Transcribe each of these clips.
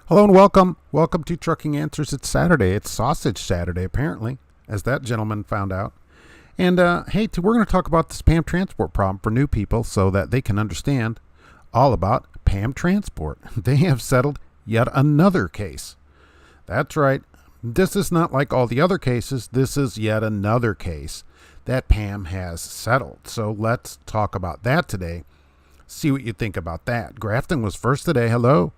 Hello and welcome. Welcome to Trucking Answers. It's Saturday. It's Sausage Saturday, apparently, as that gentleman found out. And hey, we're going to talk about this PAM Transport problem for new people so that they can understand all about PAM Transport. They have settled yet another case. That's right. This is not like all the other cases. This is yet another case that PAM has settled. So let's talk about that today. See what you think about that. Grafton was first today. Hello.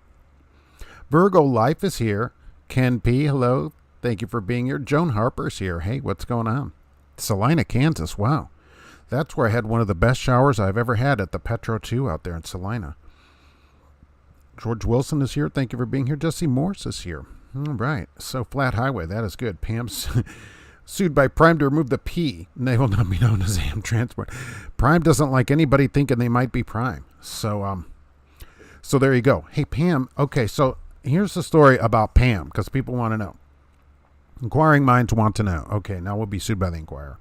Virgo Life is here. Ken P, hello. Thank you for being here. Joan Harper's here. Hey, what's going on? Salina, Kansas. Wow. That's where I had one of the best showers I've ever had at the Petro 2 out there in Salina. George Wilson is here. Thank you for being here. Jesse Morse is here. All right. So Flat Highway. That is good. Pam's sued by Prime to remove the P. And they will not be known as PAM Transport. Prime doesn't like anybody thinking they might be Prime. So there you go. Hey, Pam. Okay, so here's the story about PAM because people want to know. Inquiring minds want to know. Okay, now we'll be sued by the Inquirer.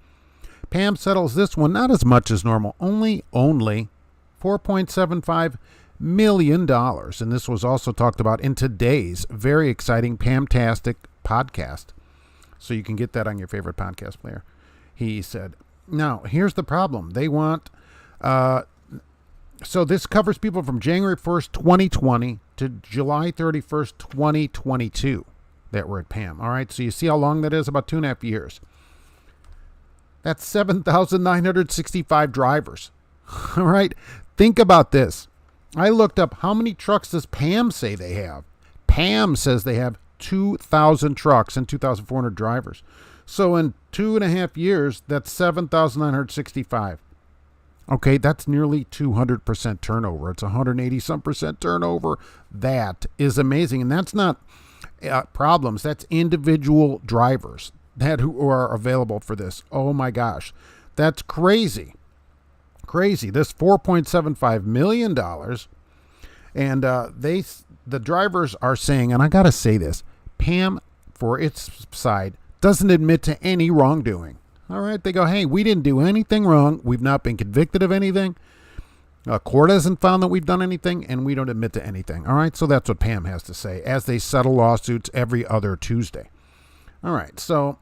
PAM settles this one not as much as normal, only $4.75 million. And this was also talked about in today's very exciting PAM-tastic podcast. So you can get that on your favorite podcast player. He said, now, here's the problem. They want... So this covers people from January 1st, 2020 to July 31st, 2022 that were at PAM. All right, so you see how long that is? About 2.5 years. That's 7,965 drivers. All right, think about this. I looked up how many trucks does PAM say they have. PAM says they have 2,000 trucks and 2,400 drivers. So in 2.5 years, that's 7,965. Okay, that's nearly 200% turnover. It's 180-some% turnover. That is amazing. And that's not problems. That's individual drivers who are available for this. Oh, my gosh. That's crazy. Crazy. This $4.75 million. And the drivers are saying, and I got to say this, PAM, for its side, doesn't admit to any wrongdoing. All right, they go, hey, we didn't do anything wrong. We've not been convicted of anything. Court hasn't found that we've done anything, and we don't admit to anything. All right, so that's what PAM has to say as they settle lawsuits every other Tuesday. All right, so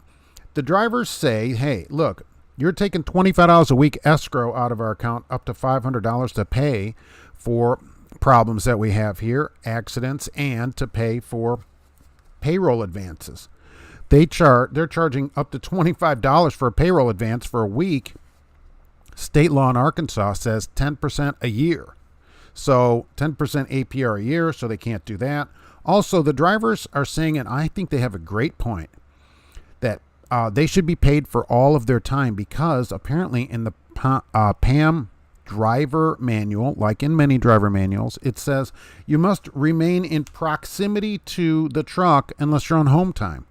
the drivers say, hey, look, you're taking $25 a week escrow out of our account, up to $500 to pay for problems that we have here, accidents, and to pay for payroll advances. They're charging up to $25 for a payroll advance for a week. State law in Arkansas says 10% a year. So 10% APR a year, so they can't do that. Also, the drivers are saying, and I think they have a great point, that they should be paid for all of their time because apparently in the PAM driver manual, like in many driver manuals, it says you must remain in proximity to the truck unless you're on home time.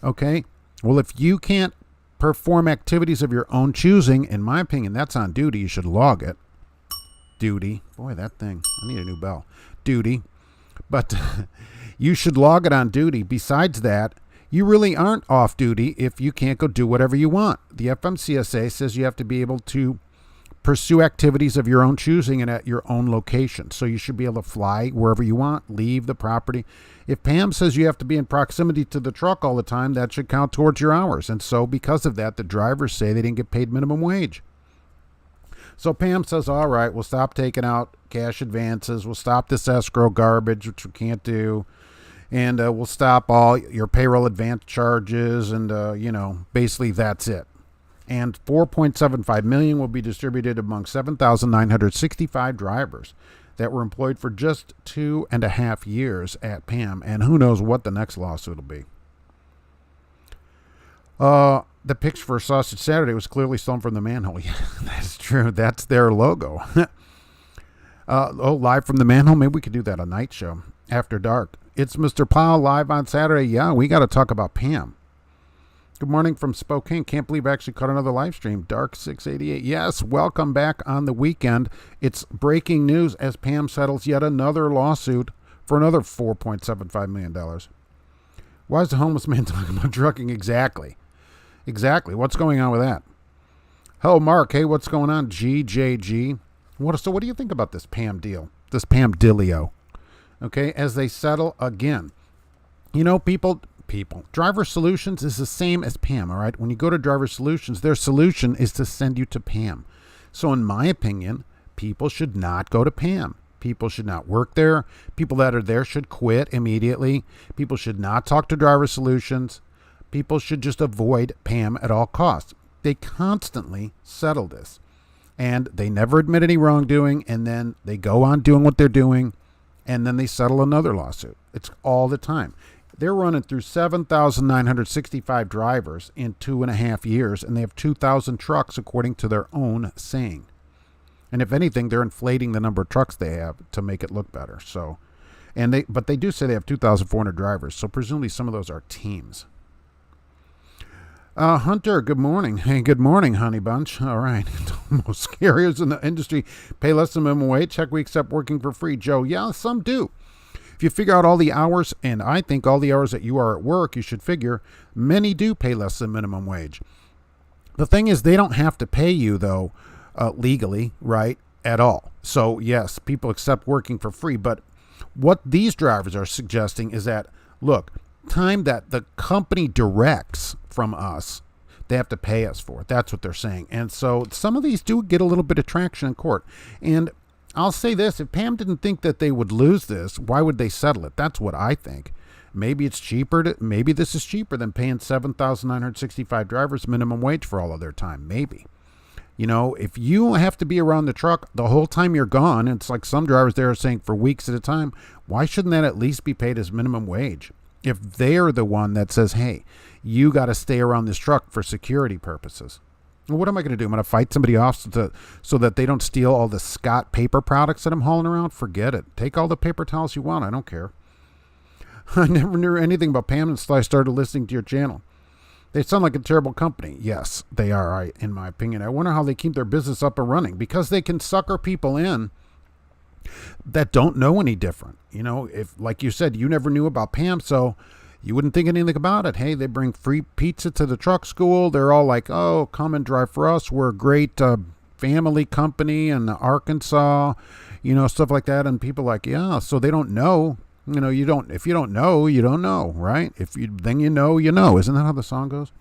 Okay, well, if you can't perform activities of your own choosing, in my opinion, that's on duty. You should log it. Duty. Boy, that thing. I need a new bell. Duty. But you should log it on duty. Besides that, you really aren't off duty if you can't go do whatever you want. The FMCSA says you have to be able to pursue activities of your own choosing and at your own location. So you should be able to fly wherever you want, leave the property. If PAM says you have to be in proximity to the truck all the time, that should count towards your hours. And so because of that, the drivers say they didn't get paid minimum wage. So PAM says, all right, we'll stop taking out cash advances. We'll stop this escrow garbage, which we can't do. And we'll stop all your payroll advance charges. And, basically that's it. And $4.75 million will be distributed among 7,965 drivers that were employed for just 2.5 years at PAM. And who knows what the next lawsuit will be. The picture for Sausage Saturday was clearly stolen from the manhole. Yeah, that's true. That's their logo. Live from the manhole. Maybe we could do that a night show after dark. It's Mr. Plow live on Saturday. Yeah, we got to talk about PAM. Good morning from Spokane. Can't believe I actually caught another live stream. Dark 688. Yes, welcome back on the weekend. It's breaking news as PAM settles yet another lawsuit for another $4.75 million. Why is the homeless man talking about trucking? Exactly. What's going on with that? Hello, Mark. Hey, what's going on? GJG. So what do you think about this PAM deal? This PAM dealio? okay, as they settle again. People, Driver Solutions is the same as PAM, all right? When you go to Driver Solutions, their solution is to send you to PAM. So in my opinion, people should not go to PAM. People should not work there. People that are there should quit immediately. People should not talk to Driver Solutions. People should just avoid PAM at all costs. They constantly settle this. And they never admit any wrongdoing, and then they go on doing what they're doing, and then they settle another lawsuit. It's all the time. They're running through 7,965 drivers in 2.5 years, and they have 2,000 trucks according to their own saying. And if anything, they're inflating the number of trucks they have to make it look better. So, but they do say they have 2,400 drivers. So presumably some of those are teams. Hunter, good morning. Hey, good morning, honey bunch. All right. Most carriers in the industry pay less than minimum wage. Heck, we accept working for free. Joe, yeah, some do. If you figure out all the hours, and I think all the hours that you are at work, you should figure many do pay less than minimum wage. The thing is, they don't have to pay you, though, legally, right, at all. So, yes, people accept working for free. But what these drivers are suggesting is that, look, time that the company directs from us, they have to pay us for it. That's what they're saying. And so some of these do get a little bit of traction in court. And I'll say this, if PAM didn't think that they would lose this, why would they settle it? That's what I think. Maybe it's cheaper. Maybe this is cheaper than paying 7,965 drivers minimum wage for all of their time. Maybe. If you have to be around the truck the whole time you're gone, it's like some drivers there are saying for weeks at a time, why shouldn't that at least be paid as minimum wage? If they're the one that says, hey, you got to stay around this truck for security purposes. Well, what am I going to do? I'm going to fight somebody off so that they don't steal all the Scott paper products that I'm hauling around? Forget it. Take all the paper towels you want. I don't care. I never knew anything about PAM until I started listening to your channel. They sound like a terrible company. Yes, they are, in my opinion. I wonder how they keep their business up and running, because they can sucker people in that don't know any different. If, like you said, you never knew about PAM, so you wouldn't think anything about it. Hey, they bring free pizza to the truck school. They're all like, oh, come and drive for us. We're a great family company in Arkansas, stuff like that. And people are like, yeah, so they don't know. If you don't know, you don't know, right? Then you know. Isn't that how the song goes?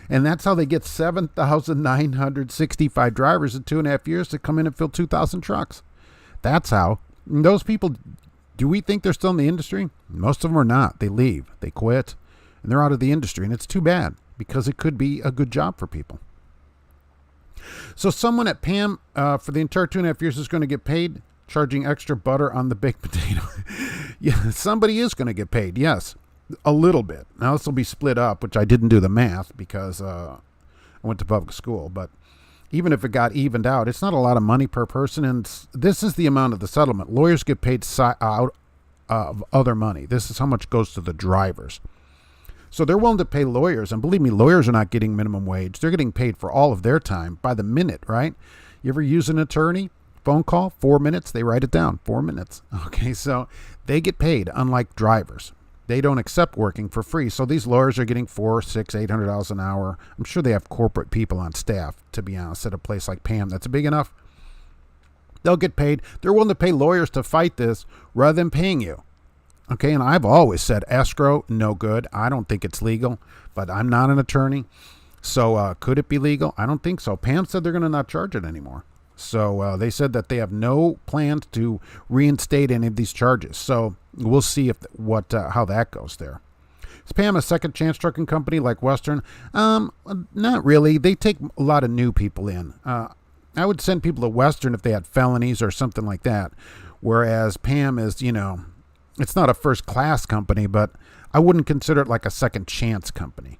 And that's how they get 7,965 drivers in 2.5 years to come in and fill 2,000 trucks. That's how. And those people, do we think they're still in the industry? Most of them are not. They leave. They quit. And they're out of the industry. And it's too bad, because it could be a good job for people. So someone at PAM for the entire 2.5 years is going to get paid, charging extra butter on the baked potato. Yeah, somebody is going to get paid, yes, a little bit. Now, this will be split up, which I didn't do the math because I went to public school. But even if it got evened out, it's not a lot of money per person. And this is the amount of the settlement. Lawyers get paid out of other money. This is how much goes to the drivers. So they're willing to pay lawyers. And believe me, lawyers are not getting minimum wage. They're getting paid for all of their time by the minute, right? You ever use an attorney? Phone call, 4 minutes, they write it down, 4 minutes. Okay, so they get paid, unlike drivers. They don't accept working for free. So these lawyers are getting $400, $600, $800 an hour. I'm sure they have corporate people on staff, to be honest, at a place like PAM that's big enough. They'll get paid. They're willing to pay lawyers to fight this rather than paying you. Okay, and I've always said escrow, no good. I don't think it's legal, but I'm not an attorney. So could it be legal? I don't think so. PAM said they're going to not charge it anymore. So they said that they have no plans to reinstate any of these charges. So we'll see how that goes there. Is PAM a second chance trucking company like Western? Not really. They take a lot of new people in. I would send people to Western if they had felonies or something like that. Whereas PAM is, it's not a first class company, but I wouldn't consider it like a second chance company.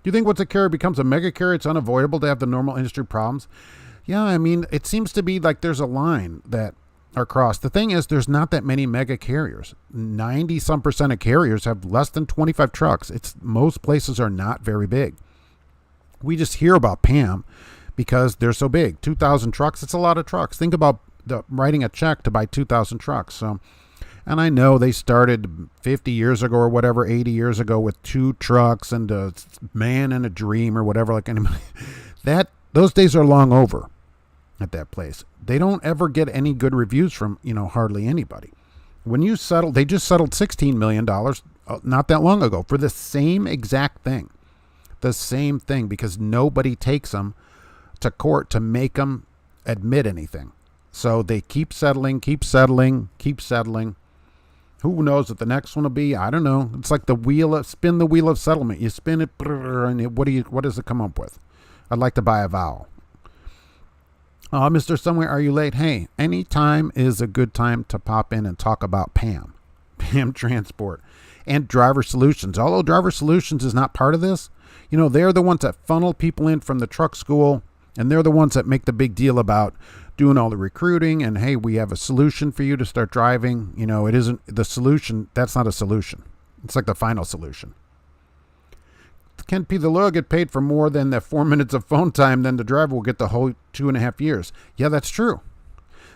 Do you think once a carrier becomes a mega carrier, it's unavoidable to have the normal industry problems? Yeah, I mean, it seems to be like there's a line that are crossed. The thing is, there's not that many mega carriers. 90-some% of carriers have less than 25 trucks. Most places are not very big. We just hear about PAM because they're so big. 2,000 trucks, it's a lot of trucks. Think about writing a check to buy 2,000 trucks. So, and I know they started 50 years ago or whatever, 80 years ago with 2 trucks and a man and a dream or whatever. Like anybody, those days are long over at that place. They don't ever get any good reviews from, hardly anybody. When you settle, they just settled $16 million not that long ago for the same exact thing. The same thing, because nobody takes them to court to make them admit anything. So they keep settling, keep settling, keep settling. Who knows what the next one will be? I don't know. It's like spin the wheel of settlement. You spin it, and what does it come up with? I'd like to buy a vowel. Mr. Somewhere, are you late? Hey, any time is a good time to pop in and talk about PAM Transport, and Driver Solutions. Although Driver Solutions is not part of this, they're the ones that funnel people in from the truck school, and they're the ones that make the big deal about doing all the recruiting, and hey, we have a solution for you to start driving. It isn't the solution. That's not a solution. It's like the final solution. Can the lawyer get paid for more than the 4 minutes of phone time? Then the driver will get the whole 2.5 years. Yeah, that's true.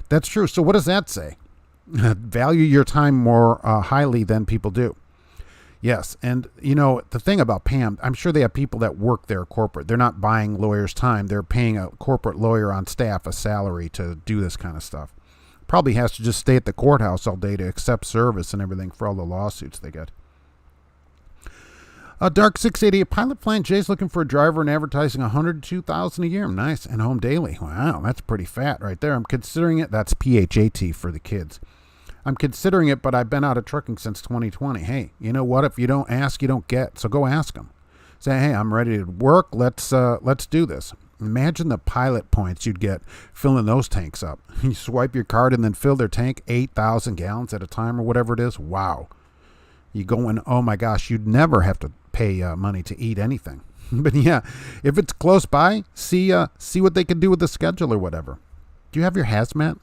That's true. So what does that say? Value your time more highly than people do. Yes, and the thing about PAM, I'm sure they have people that work there corporate. They're not buying lawyers' time. They're paying a corporate lawyer on staff a salary to do this kind of stuff. Probably has to just stay at the courthouse all day to accept service and everything for all the lawsuits they get. Dark 680, Pilot Flying J's looking for a driver and advertising $102,000 a year. Nice. And home daily. Wow, that's pretty fat right there. I'm considering it. That's PHAT for the kids. I'm considering it, but I've been out of trucking since 2020. Hey, you know what? If you don't ask, you don't get. So go ask them. Say, hey, I'm ready to work. Let's do this. Imagine the pilot points you'd get filling those tanks up. You swipe your card and then fill their tank 8,000 gallons at a time or whatever it is. Wow. You go in, oh my gosh, you'd never have to pay money to eat anything. But yeah, if it's close by, see what they can do with the schedule or whatever. Do you have your hazmat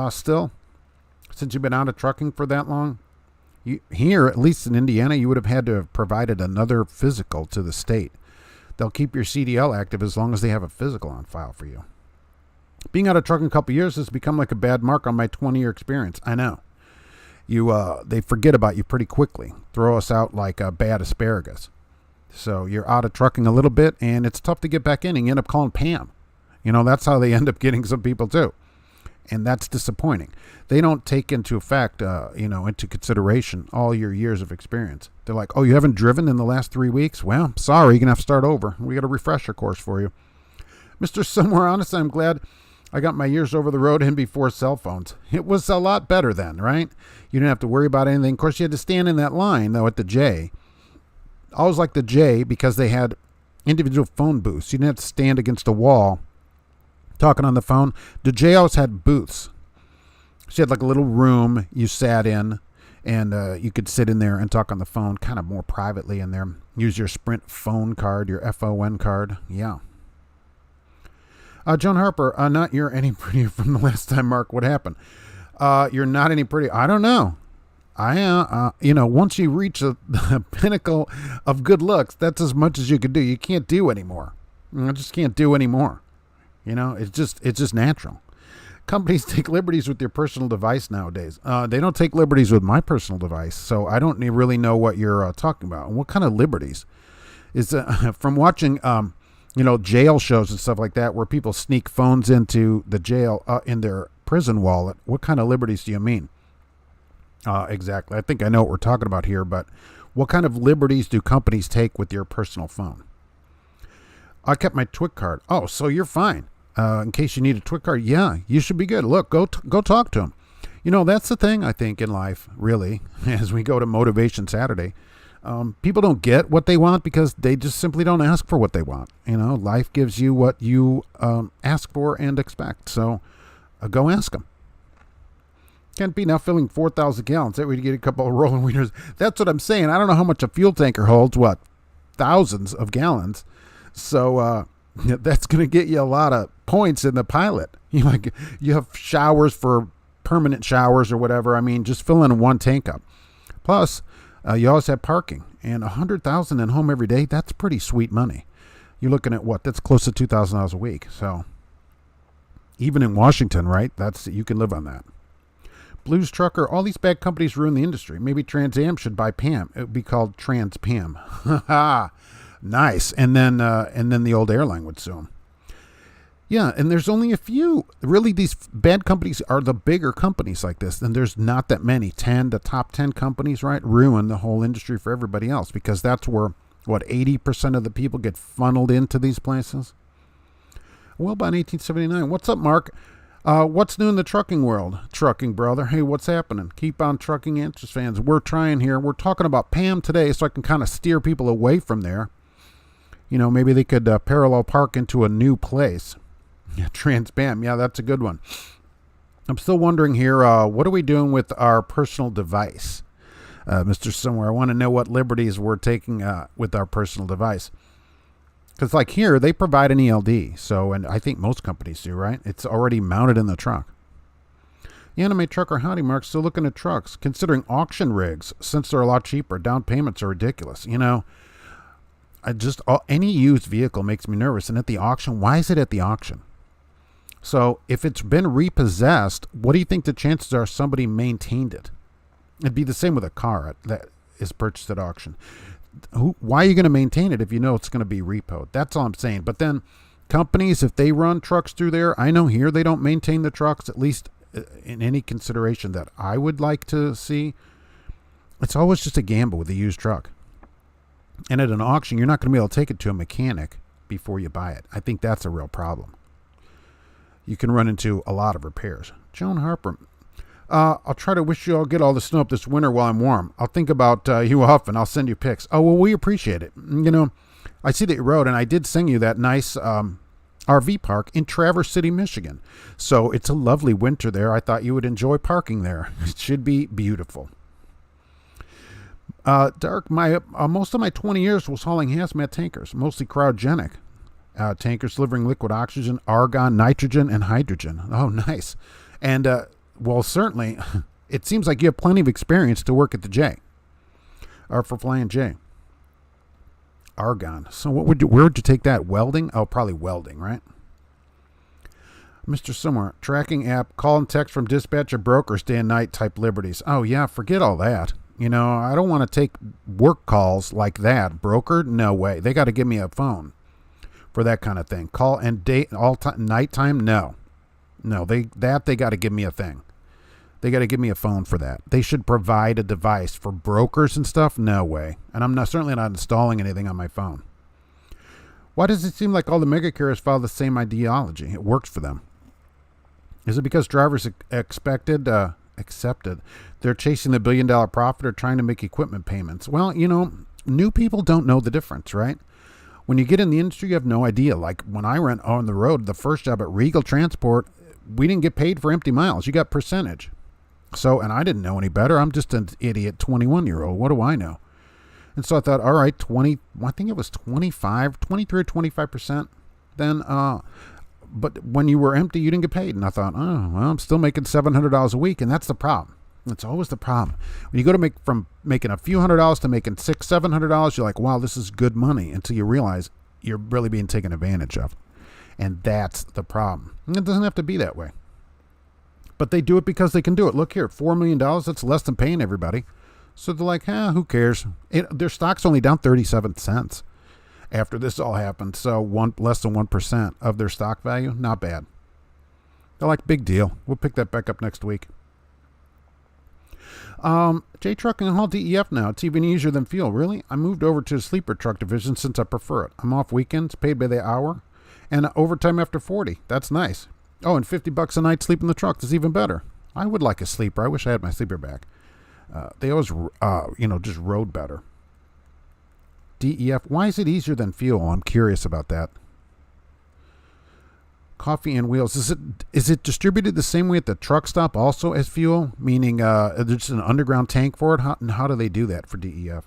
still? Since you've been out of trucking for that long? Here, at least in Indiana, you would have had to have provided another physical to the state. They'll keep your CDL active as long as they have a physical on file for you. Being out of trucking a couple years has become like a bad mark on my 20-year experience. I know. They forget about you pretty quickly. Throw us out like a bad asparagus. So you're out of trucking a little bit, and it's tough to get back in, and you end up calling PAM. That's how they end up getting some people too. And that's disappointing. They don't take into effect, into consideration all your years of experience. They're like, oh, you haven't driven in the last 3 weeks? Well, sorry, you're going to have to start over. We got a refresher course for you. Mr. Somewhere, honestly, I'm glad I got my years over the road in before cell phones. It was a lot better then, right? You didn't have to worry about anything. Of course, you had to stand in that line, though, at the J. I always liked the J because they had individual phone booths. You didn't have to stand against a wall talking on the phone. The J always had booths. So you had like a little room you sat in, and you could sit in there and talk on the phone kind of more privately in there. Use your Sprint phone card, your FON card. Yeah. Joan Harper, not you're any prettier from the last time, Mark. What happened? You're not any prettier. I don't know. Once you reach the pinnacle of good looks, that's as much as you can do. You can't do anymore. I just can't do anymore. It's just natural. Companies take liberties with your personal device nowadays. They don't take liberties with my personal device, so I don't really know what you're talking about. What kind of liberties? Is from watching jail shows and stuff like that, where people sneak phones into the jail in their prison wallet. What kind of liberties do you mean? Exactly. I think I know what we're talking about here, but what kind of liberties do companies take with your personal phone? I kept my TWIC card. Oh, so you're fine. In case you need a TWIC card, yeah, you should be good. Look, go talk to them. That's the thing I think in life, really, as we go to Motivation Saturday. People don't get what they want because they just simply don't ask for what they want. Life gives you what you ask for and expect. So go ask them. Can't be now filling 4,000 gallons. That way you get a couple of rolling wieners. That's what I'm saying. I don't know how much a fuel tanker holds. What? Thousands of gallons. So that's going to get you a lot of points in the pilot. You have showers for permanent showers or whatever. I mean, just filling one tank up. Plus, you always have parking. And $100,000 in home every day, that's pretty sweet money. You're looking at what? That's close to $2,000 a week. So even in Washington, right? You can live on that. Blues Trucker, all these bad companies ruin the industry. Maybe Trans Am should buy PAM. It would be called Trans PAM. Nice. And then the old airline would sue them. Yeah, and there's only a few. Really, these bad companies are the bigger companies like this, and there's not that many. The top 10 companies, right, ruin the whole industry for everybody else because that's where, 80% of the people get funneled into these places? Well, by 1879. What's up, Mark? What's new in the trucking world? Trucking, brother. Hey, what's happening? Keep on trucking, interest fans. We're trying here. We're talking about PAM today, so I can kind of steer people away from there. Maybe they could parallel park into a new place. Yeah, Trans-PAM. Yeah, that's a good one. I'm still wondering here, what are we doing with our personal device? Mr. Somewhere, I want to know what liberties we're taking with our personal device. Because like here, they provide an ELD. So, and I think most companies do, right? It's already mounted in the truck. The Anime Trucker Howdy Mark still looking at trucks, considering auction rigs, since they're a lot cheaper. Down payments are ridiculous. Any used vehicle makes me nervous. And at the auction, why is it at the auction? So if it's been repossessed, what do you think the chances are somebody maintained it? It'd be the same with a car that is purchased at auction. Why are you going to maintain it if you know it's going to be repoed? That's all I'm saying. But then companies, if they run trucks through there, I know here they don't maintain the trucks, at least in any consideration that I would like to see. It's always just a gamble with a used truck. And at an auction, you're not going to be able to take it to a mechanic before you buy it. I think that's a real problem. You can run into a lot of repairs. Joan Harper. I'll try to wish you all get all the snow up this winter while I'm warm. I'll think about you often. I'll send you pics. Oh, well, we appreciate it. I see that you wrote, and I did sing you that nice RV park in Traverse City, Michigan. So it's a lovely winter there. I thought you would enjoy parking there. It should be beautiful. Dark, most of my 20 years was hauling hazmat tankers, mostly cryogenic. Tankers delivering liquid oxygen, argon, nitrogen, and hydrogen. Oh, nice. And, well, certainly, it seems like you have plenty of experience to work at the J. Or for flying J. Argon. So where would you take that? Welding? Oh, probably welding, right? Mr. Somewhere. Tracking app, call and text from dispatch or brokers day and night type liberties. Oh, yeah, forget all that. I don't want to take work calls like that. Broker? No way. They got to give me a phone for that kind of thing. Call and date all time, nighttime? No, they got to give me a thing. They got to give me a phone for that. They should provide a device for brokers and stuff. No way. And I'm certainly not installing anything on my phone. Why does it seem like all the mega carriers follow the same ideology? It works for them. Is it because drivers accepted? They're chasing the $1 billion profit or trying to make equipment payments. Well, new people don't know the difference, right? When you get in the industry, you have no idea. Like when I went on the road, the first job at Regal Transport, we didn't get paid for empty miles. You got percentage. So, and I didn't know any better. I'm just an idiot 21-year-old. What do I know? And so I thought, all right, I think it was 23 or 25%. Then, but when you were empty, you didn't get paid. And I thought, oh, well, I'm still making $700 a week. And that's the problem. That's always the problem. When you go to from making a few $100s to making $600-700, you're like, wow, this is good money, until you realize you're really being taken advantage of. And that's the problem. And it doesn't have to be that way. But they do it because they can do it. Look here, $4 million, that's less than paying everybody. So they're like, who cares? Their stock's only down 37 cents after this all happened. So less than 1% of their stock value. Not bad. They're like, big deal. We'll pick that back up next week. J Trucking and haul DEF now. It's even easier than fuel. Really? I moved over to the sleeper truck division since I prefer it. I'm off weekends, paid by the hour, and overtime after 40. That's nice. Oh, and $50 a night sleep in the truck is even better. I would like a sleeper. I wish I had my sleeper back. They always, just rode better. DEF. Why is it easier than fuel? I'm curious about that. Coffee and wheels. Is it distributed the same way at the truck stop also as fuel? Meaning there's an underground tank for it? How do they do that for DEF?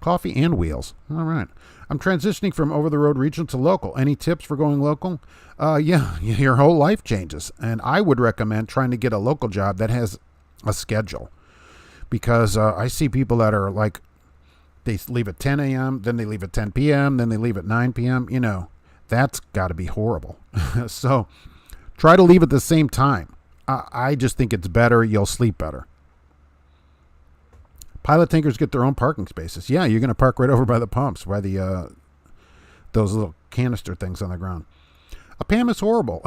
Coffee and wheels. All right. I'm transitioning from over-the-road regional to local. Any tips for going local? Yeah, your whole life changes. And I would recommend trying to get a local job that has a schedule. Because I see people that are like, they leave at 10 a.m., then they leave at 10 p.m., then they leave at 9 p.m., That's got to be horrible. So try to leave at the same time. I just think it's better. You'll sleep better. Pilot tankers get their own parking spaces. Yeah, you're going to park right over by the pumps, by the those little canister things on the ground. PAM is horrible.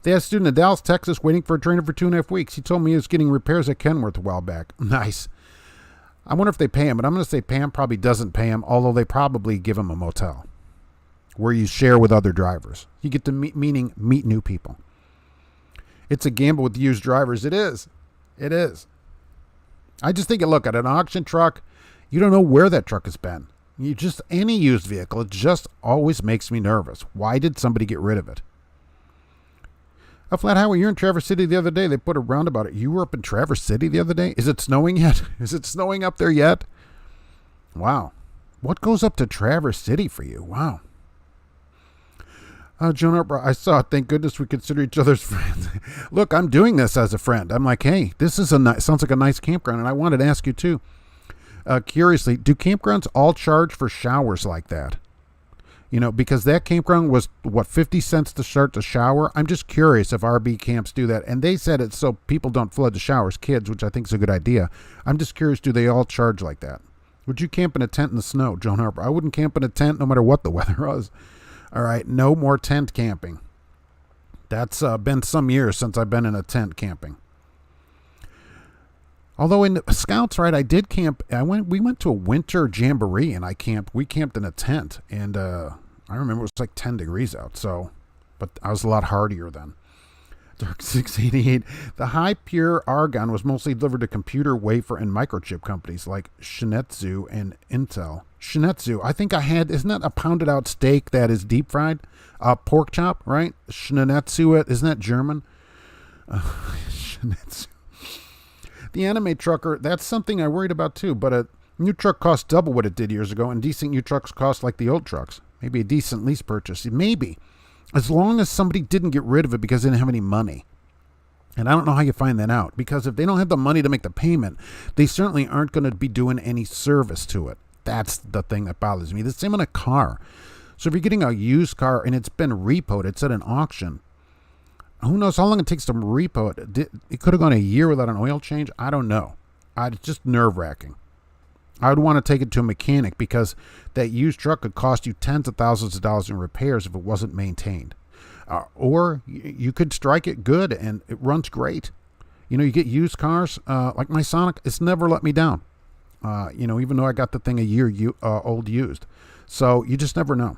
They had a student in Dallas, Texas, waiting for a trainer for 2.5 weeks. He told me he was getting repairs at Kenworth a while back. Nice. I wonder if they pay him, but I'm going to say PAM probably doesn't pay him, although they probably give him a motel where you share with other drivers. You get to meet new people. It's a gamble with used drivers. It is. It is. I just think, look, at an auction truck, you don't know where that truck has been. Any used vehicle, it just always makes me nervous. Why did somebody get rid of it? Flat Highway, you're in Traverse City the other day. They put a roundabout. You were up in Traverse City the other day? Is it snowing yet? Is it snowing up there yet? Wow. What goes up to Traverse City for you? Wow. Joan Arbor, I saw it. Thank goodness we consider each other's friends. Look, I'm doing this as a friend. I'm like, hey, this is sounds like a nice campground. And I wanted to ask you too. Curiously, do campgrounds all charge for showers like that? Because that campground was, 50 cents to start the shower? I'm just curious if RB camps do that. And they said it's so people don't flood the showers, kids, which I think is a good idea. I'm just curious, do they all charge like that? Would you camp in a tent in the snow, Joan Harper? I wouldn't camp in a tent no matter what the weather was. All right, no more tent camping. That's been some years since I've been in a tent camping. Although in Scouts, right, I did camp. We went to a winter jamboree and we camped in a tent, and I remember it was like 10 degrees out. But I was a lot hardier then. Dark 688. The high pure argon was mostly delivered to computer, wafer, and microchip companies like Shinetsu and Intel. Shinetsu, I think I had, isn't that a pounded out steak that is deep fried? Pork chop, right? Shinetsu, isn't that German? Shinetsu. The anime trucker, that's something I worried about too, but a new truck costs double what it did years ago, and decent new trucks cost like the old trucks. Maybe a decent lease purchase. Maybe. As long as somebody didn't get rid of it because they didn't have any money. And I don't know how you find that out, because if they don't have the money to make the payment, they certainly aren't going to be doing any service to it. That's the thing that bothers me. The same on a car. So if you're getting a used car and it's been repoed, it's at an auction, who knows how long it takes to repo it? It could have gone a year without an oil change. I don't know. It's just nerve-wracking. I would want to take it to a mechanic, because that used truck could cost you tens of thousands of dollars in repairs if it wasn't maintained. Or you could strike it good and it runs great. You get used cars like my Sonic. It's never let me down. Even though I got the thing a year old used. So you just never know.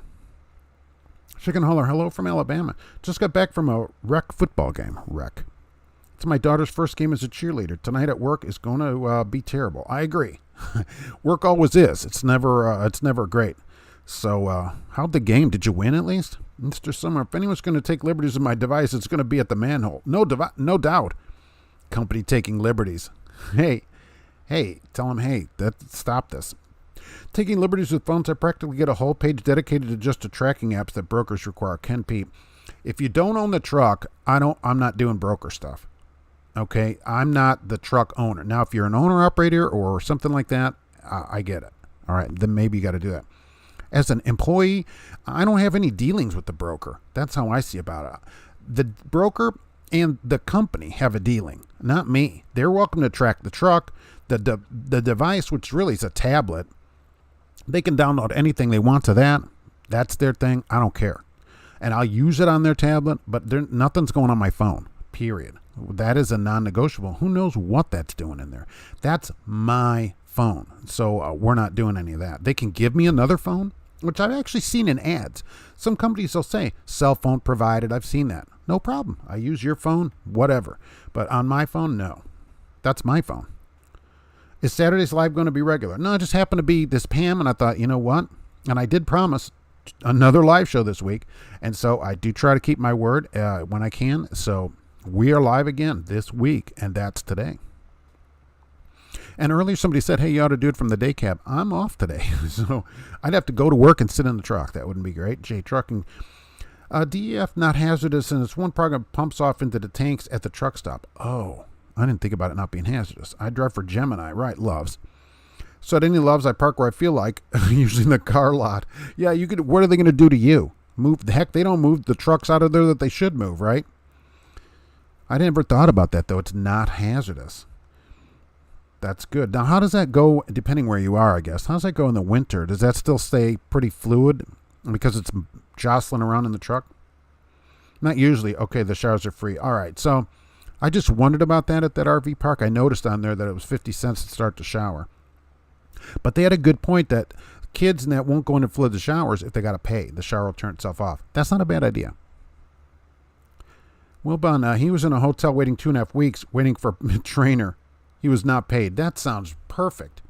Chicken Holler, hello from Alabama. Just got back from a rec football game. Rec. It's my daughter's first game as a cheerleader. Tonight at work is going to be terrible. I agree. Work always is. It's never great. So how'd the game? Did you win at least? Mr. Summer, if anyone's going to take liberties with my device, it's going to be at the manhole. No doubt. Company taking liberties. Hey, tell them, stop this. Taking liberties with phones, I practically get a whole page dedicated to just the tracking apps that brokers require. Ken Pete, if you don't own the truck, I'm not doing broker stuff. Okay, I'm not the truck owner. Now, if you're an owner operator or something like that, I get it. All right, then maybe you got to do that. As an employee, I don't have any dealings with the broker. That's how I see about it. The broker and the company have a dealing, not me. They're welcome to track the truck. The device, which really is a tablet, they can download anything they want to that. That's their thing. I don't care. And I'll use it on their tablet, but nothing's going on my phone, period. That is a non-negotiable. Who knows what that's doing in there? That's my phone. So we're not doing any of that. They can give me another phone, which I've actually seen in ads. Some companies will say, cell phone provided. I've seen that. No problem. I use your phone, whatever. But on my phone, no. That's my phone. Is Saturday's Live going to be regular? No, it just happened to be this PAM, and I thought, you know what? And I did promise another live show this week, and so I do try to keep my word when I can. So we are live again this week, and that's today. And earlier somebody said, hey, you ought to do it from the day cab. I'm off today, so I'd have to go to work and sit in the truck. That wouldn't be great. J Trucking. DEF not hazardous, and it's one program pumps off into the tanks at the truck stop. Oh, I didn't think about it not being hazardous. I drive for Gemini, right? Loves. So at any Loves, I park where I feel like, usually in the car lot. Yeah, you could. What are they going to do to you? Move? The heck, they don't move the trucks out of there that they should move, right? I never thought about that, though. It's not hazardous. That's good. Now, how does that go, depending where you are, I guess? How does that go in the winter? Does that still stay pretty fluid because it's jostling around in the truck? Not usually. Okay, the showers are free. All right. So I just wondered about that at that RV park. I noticed on there that it was 50 cents to start the shower. But they had a good point that kids and that won't go in and flood the showers if they got to pay. The shower will turn itself off. That's not a bad idea. Wilbon, he was in a hotel waiting 2.5 weeks, waiting for a trainer. He was not paid. That sounds perfect.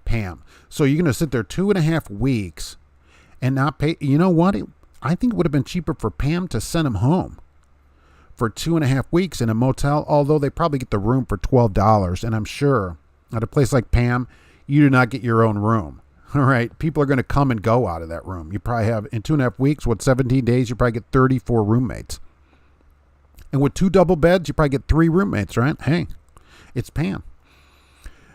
Pam. So you're going to sit there 2.5 weeks and not pay. You know what? I think it would have been cheaper for Pam to send him home for 2.5 weeks in a motel, although they probably get the room for $12. And I'm sure at a place like Pam, you do not get your own room. All right. People are going to come and go out of that room. You probably have, in 2.5 weeks, 17 days, you probably get 34 roommates. And with 2 double beds, you probably get 3 roommates, right? Hey, it's Pam.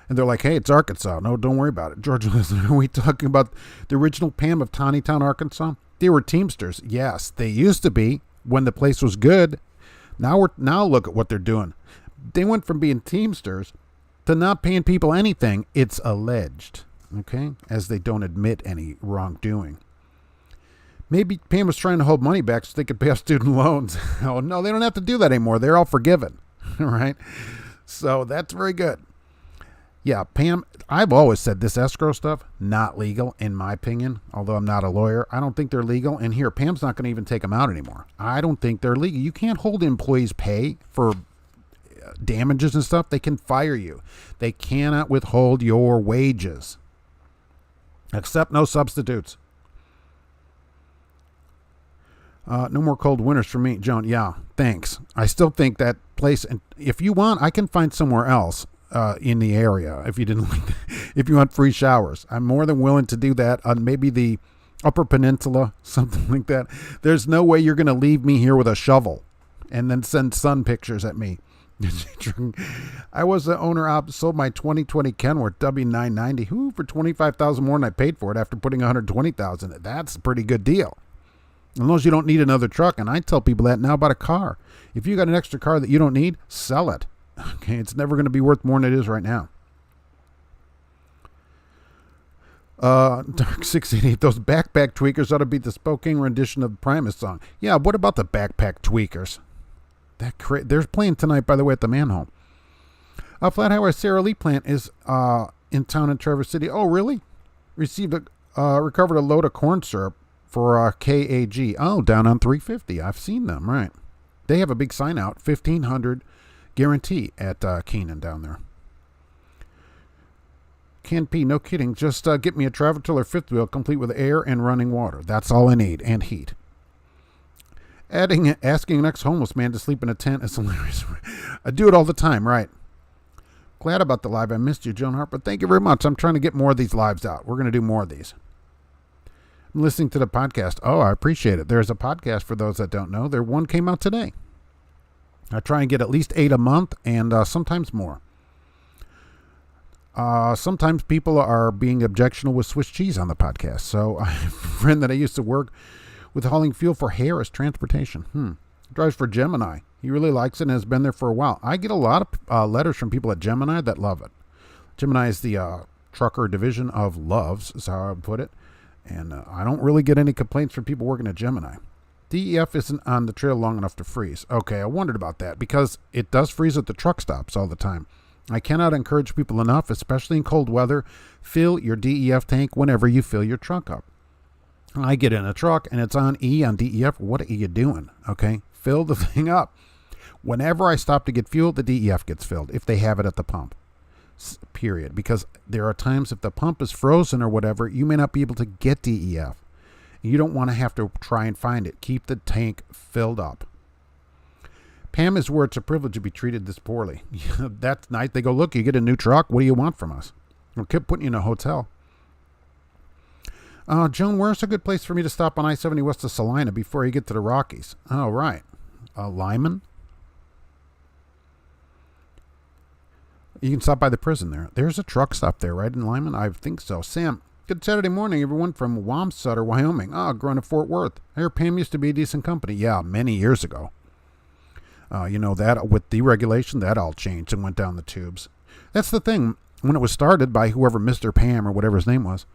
And they're like, hey, it's Arkansas. No, don't worry about it. George, listen, are we talking about the original Pam of Tawnytown, Arkansas? They were Teamsters. Yes, they used to be when the place was good. Now look at what they're doing. They went from being Teamsters to not paying people anything. It's alleged, okay, as they don't admit any wrongdoing. Maybe Pam was trying to hold money back so they could pay off student loans. Oh, no, they don't have to do that anymore. They're all forgiven, right? So that's very good. Yeah, Pam, I've always said this escrow stuff, not legal, in my opinion, although I'm not a lawyer. I don't think they're legal. And here, Pam's not going to even take them out anymore. I don't think they're legal. You can't hold employees' pay for damages and stuff. They can fire you. They cannot withhold your wages. Accept no substitutes. No more cold winters for me, Joan. Yeah, thanks. I still think that place, and if you want, I can find somewhere else in the area. If you didn't like that, if you want free showers, I'm more than willing to do that on maybe the Upper Peninsula, something like that. There's no way you're going to leave me here with a shovel and then send sun pictures at me. I was the owner sold my 2020 Kenworth W990 for $25,000 more than I paid for it after putting $120,000 in it. That's a pretty good deal. Unless you don't need another truck, and I tell people that now about a car. If you got an extra car that you don't need, sell it. Okay, it's never going to be worth more than it is right now. Dark 688, those backpack tweakers ought to be the Spokane rendition of the Primus song. Yeah, what about the backpack tweakers? They're playing tonight, by the way, at the Manhole. Flat Highway Sara Lee plant is in town in Traverse City. Oh, really? Recovered a load of corn syrup for KAG. Oh, down on 350. I've seen them, right. They have a big sign out, 1,500 guarantee at Keenan down there. Ken P, no kidding. Just get me a travel trailer fifth wheel complete with air and running water. That's all I need, and heat. Asking an ex-homeless man to sleep in a tent is hilarious. I do it all the time, right? Glad about the live. I missed you, Joan Harper. Thank you very much. I'm trying to get more of these lives out. We're going to do more of these. I'm listening to the podcast. Oh, I appreciate it. There's a podcast for those that don't know. One came out today. I try and get at least 8 a month, and sometimes more. Sometimes people are being objectionable with Swiss cheese on the podcast. So I have a friend that I used to work with hauling fuel for Harris Transportation. Drives for Gemini. He really likes it and has been there for a while. I get a lot of letters from people at Gemini that love it. Gemini is the trucker division of Loves, is how I would put it. And I don't really get any complaints from people working at Gemini. DEF isn't on the trail long enough to freeze. Okay, I wondered about that because it does freeze at the truck stops all the time. I cannot encourage people enough, especially in cold weather, fill your DEF tank whenever you fill your truck up. I get in a truck and it's on E on DEF. What are you doing? Okay, fill the thing up. Whenever I stop to get fuel, the DEF gets filled if they have it at the pump. Period. Because there are times if the pump is frozen or whatever, you may not be able to get DEF. You don't want to have to try and find it. Keep the tank filled up. Pam is where it's a privilege to be treated this poorly. That night they go, look, you get a new truck. What do you want from us? We'll keep putting you in a hotel. Joan, where's a good place for me to stop on I-70 west of Salina before you get to the Rockies? Oh, right. Lyman? You can stop by the prison there. There's a truck stop there, right, in Lyman? I think so. Sam, good Saturday morning, everyone from Wamsutter, Wyoming. Growing to Fort Worth. I hear Pam used to be a decent company. Yeah, many years ago. You know, that with deregulation, that all changed and went down the tubes. That's the thing. When it was started by whoever, Mr. Pam or whatever his name was,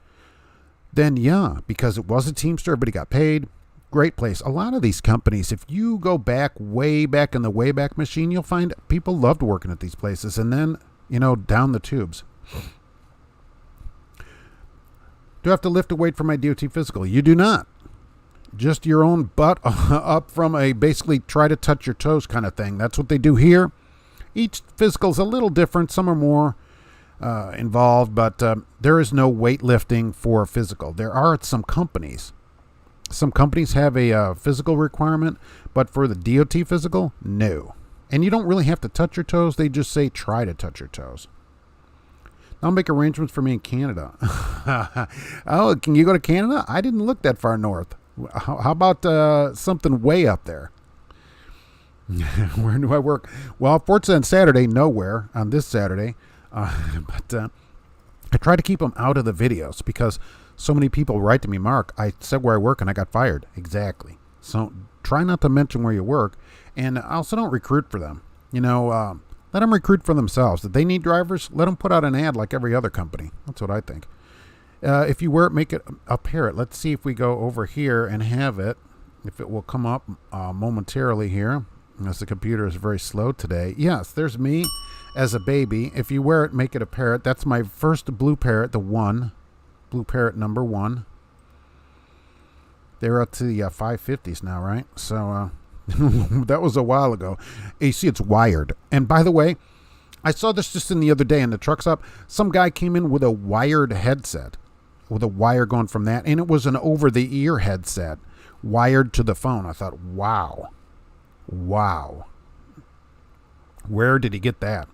then, yeah, because it was a Teamster, but he got paid. Great place. A lot of these companies, if you go back, way back in the Wayback Machine, you'll find people loved working at these places. And then, down the tubes. Do I have to lift a weight for my DOT physical? You do not. Just your own butt up from a basically try to touch your toes kind of thing. That's what they do here. Each physical is a little different. Some are more involved, but there is no weightlifting for a physical. There are at some companies. Some companies have a physical requirement, but for the DOT physical, no. And you don't really have to touch your toes. They just say try to touch your toes. I'll make arrangements for me in Canada. Oh, can you go to Canada? I didn't look that far north. How about something way up there? Where do I work? Well, fortunately on Saturday, nowhere on this Saturday. But I try to keep them out of the videos because so many people write to me, Mark, I said where I work and I got fired. Exactly. So try not to mention where you work. And also don't recruit for them. Let them recruit for themselves. If they need drivers, let them put out an ad like every other company. That's what I think. If you wear it, make it a parrot. Let's see if we go over here and have it. If it will come up momentarily here. As the computer is very slow today. Yes, there's me as a baby. If you wear it, make it a parrot. That's my first blue parrot, the 1. Blue parrot number 1. They're up to the 550s now, right? So that was a while ago. You see, it's wired. And by the way, I saw this just in the other day in the truck stop. Some guy came in with a wired headset, with a wire going from that, and it was an over-the-ear headset wired to the phone. I thought, wow. Where did he get that?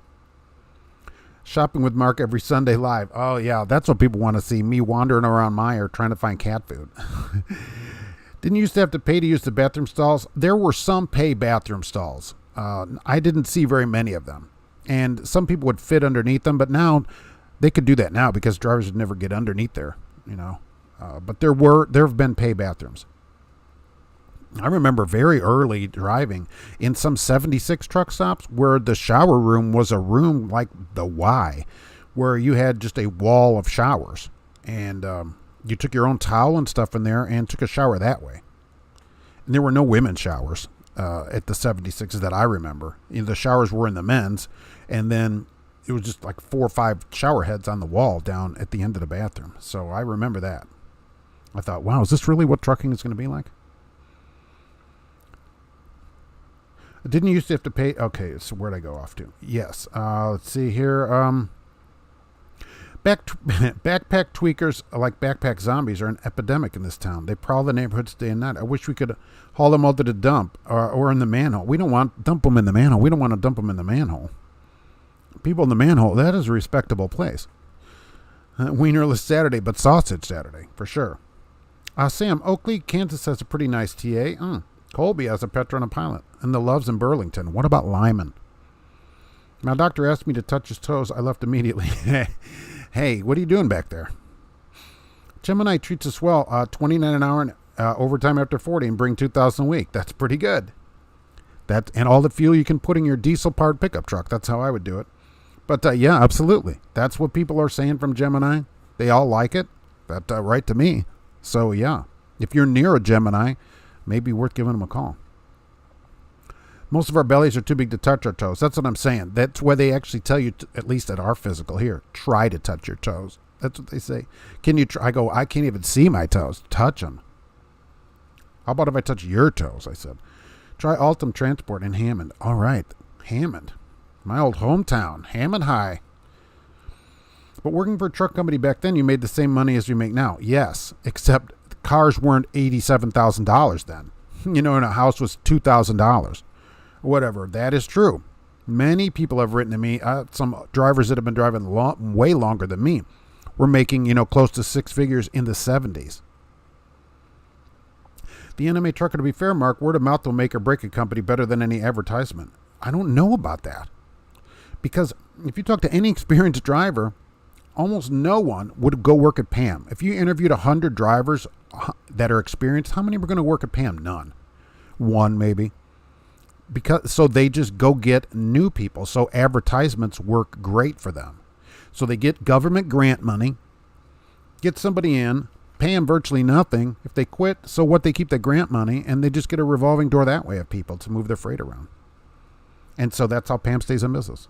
Shopping with Mark every Sunday live. Oh, yeah, that's what people want to see, me wandering around Meijer trying to find cat food. Didn't you used to have to pay to use the bathroom stalls? There were some pay bathroom stalls. I didn't see very many of them. And some people would fit underneath them, but now they could do that now because drivers would never get underneath there, But there have been pay bathrooms. I remember very early driving in some 76 truck stops where the shower room was a room like the Y, where you had just a wall of showers. And you took your own towel and stuff in there and took a shower that way. And there were no women's showers at the 76s that I remember. The showers were in the men's, and then it was just like 4 or 5 shower heads on the wall down at the end of the bathroom. So I remember that. I thought, wow, is this really what trucking is going to be like? Didn't you used to have to pay? Okay, so where'd I go off to? Yes. Let's see here. Backpack tweakers like backpack zombies are an epidemic in this town. They prowl the neighborhoods day and night. I wish we could haul them all to the dump or in the manhole. We don't want to dump them in the manhole. We don't want to dump them in the manhole. People in the manhole, that is a respectable place. Wienerless Saturday, but sausage Saturday, for sure. Sam, Oakley, Kansas has a pretty nice TA. Colby has a Petro and a pilot. And the Loves in Burlington. What about Lyman? My doctor asked me to touch his toes. I left immediately. Hey, what are you doing back there? Gemini treats us well. $29 an hour and overtime after 40 and bring $2,000 a week. That's pretty good. And all the fuel you can put in your diesel-powered pickup truck. That's how I would do it. But yeah, absolutely. That's what people are saying from Gemini. They all like it. That's right to me. So yeah, if you're near a Gemini, maybe worth giving them a call. Most of our bellies are too big to touch our toes. That's what I'm saying. That's why they actually tell you, at least at our physical here, try to touch your toes. That's what they say. Can you try? I go, I can't even see my toes. Touch them. How about if I touch your toes? I said. Try Altum Transport in Hammond. All right. Hammond. My old hometown. Hammond High. But working for a truck company back then, you made the same money as you make now. Yes, except the cars weren't $87,000 then. And a house was $2,000. Whatever. That is true. Many people have written to me, some drivers that have been driving way longer than me were making, close to 6 figures in the 70s. The NMA trucker, to be fair, Mark, word of mouth will make or break a company better than any advertisement. I don't know about that. Because if you talk to any experienced driver, almost no one would go work at PAM. If you interviewed 100 drivers that are experienced, how many were going to work at PAM? None. One, maybe. So they just go get new people. So advertisements work great for them. So they get government grant money, get somebody in, pay them virtually nothing. If they quit, so what? They keep the grant money, and they just get a revolving door that way of people to move their freight around. And so that's how PAM stays in business.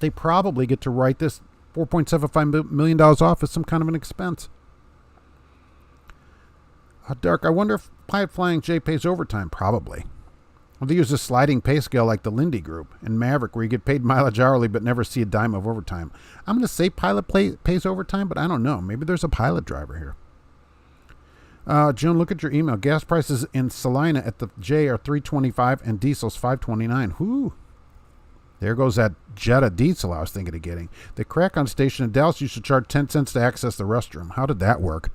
They probably get to write this $4.75 million off as some kind of an expense. Dark, I wonder if Pilot Flying J pays overtime. Probably. Well, they use a sliding pay scale like the Lindy Group and Maverick, where you get paid mileage hourly but never see a dime of overtime. I'm going to say Pilot pays overtime, but I don't know. Maybe there's a pilot driver here. Joan, look at your email. Gas prices in Salina at the J are $3.25 and diesel's $5.29. Whoo. There goes that Jetta diesel I was thinking of getting. The crack-on station in Dallas used to charge 10 cents to access the restroom. How did that work?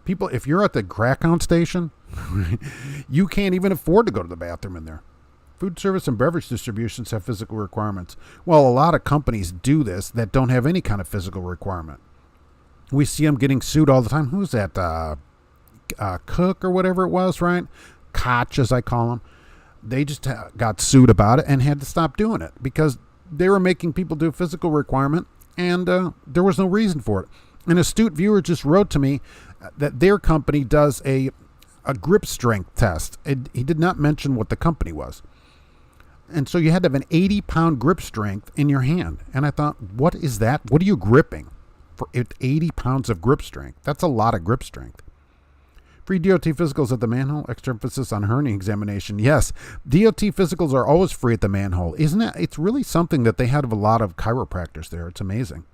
People, if you're at the crack-on station, you can't even afford to go to the bathroom in there. Food service and beverage distributions have physical requirements. Well, a lot of companies do this that don't have any kind of physical requirement. We see them getting sued all the time. Who's that? Cook or whatever it was, right? Koch, as I call them. They just got sued about it and had to stop doing it because they were making people do a physical requirement, and there was no reason for it. An astute viewer just wrote to me that their company does a grip strength test. He did not mention what the company was. And so you had to have an 80-pound grip strength in your hand. And I thought, what is that? What are you gripping for 80 pounds of grip strength? That's a lot of grip strength. Free DOT physicals at the manhole. Extra emphasis on hernia examination. Yes, DOT physicals are always free at the manhole. Isn't it? It's really something that they have a lot of chiropractors there. It's amazing.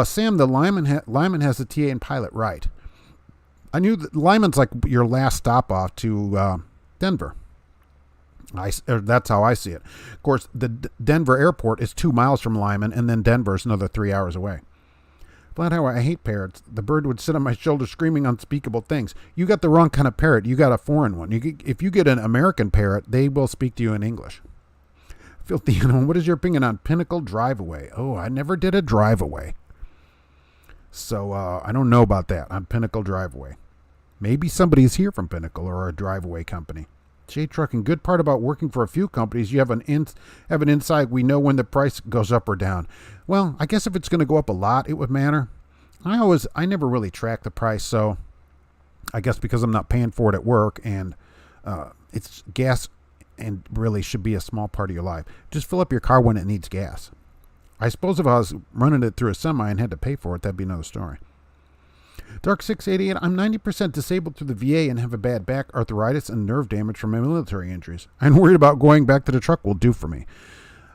Sam, the Lyman has a TA and pilot, right? I knew that Lyman's like your last stop off to Denver. That's how I see it. Of course, the Denver airport is 2 miles from Lyman, and then Denver is another 3 hours away. Flat Highway, I hate parrots. The bird would sit on my shoulder screaming unspeakable things. You got the wrong kind of parrot. You got a foreign one. If you get an American parrot, they will speak to you in English. Filthy Animal, what is your opinion on Pinnacle Drive-Away? Oh, I never did a drive-away. So I don't know about that on Pinnacle Drive-Away. Maybe somebody's here from Pinnacle or a drive-away company. J Trucking, good part about working for a few companies, you have an insight. We know when the price goes up or down. Well, I guess if it's going to go up a lot, it would matter. I never really track the price, so I guess because I'm not paying for it at work, and it's gas and really should be a small part of your life. Just fill up your car when it needs gas. I suppose if I was running it through a semi and had to pay for it, that'd be another story. Dark 688, I'm 90% disabled through the VA and have a bad back, arthritis, and nerve damage from my military injuries. I'm worried about going back to the truck will do for me.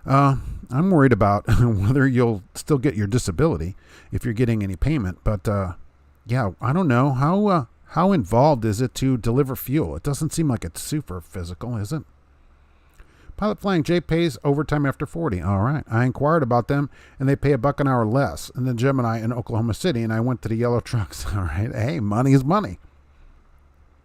I'm worried about whether you'll still get your disability if you're getting any payment. But, yeah, I don't know. How involved is it to deliver fuel? It doesn't seem like it's super physical, is it? Pilot Flying J pays overtime after 40. All right. I inquired about them, and they pay $1 an hour less. And then Gemini in Oklahoma City, and I went to the yellow trucks. All right. Hey, money is money.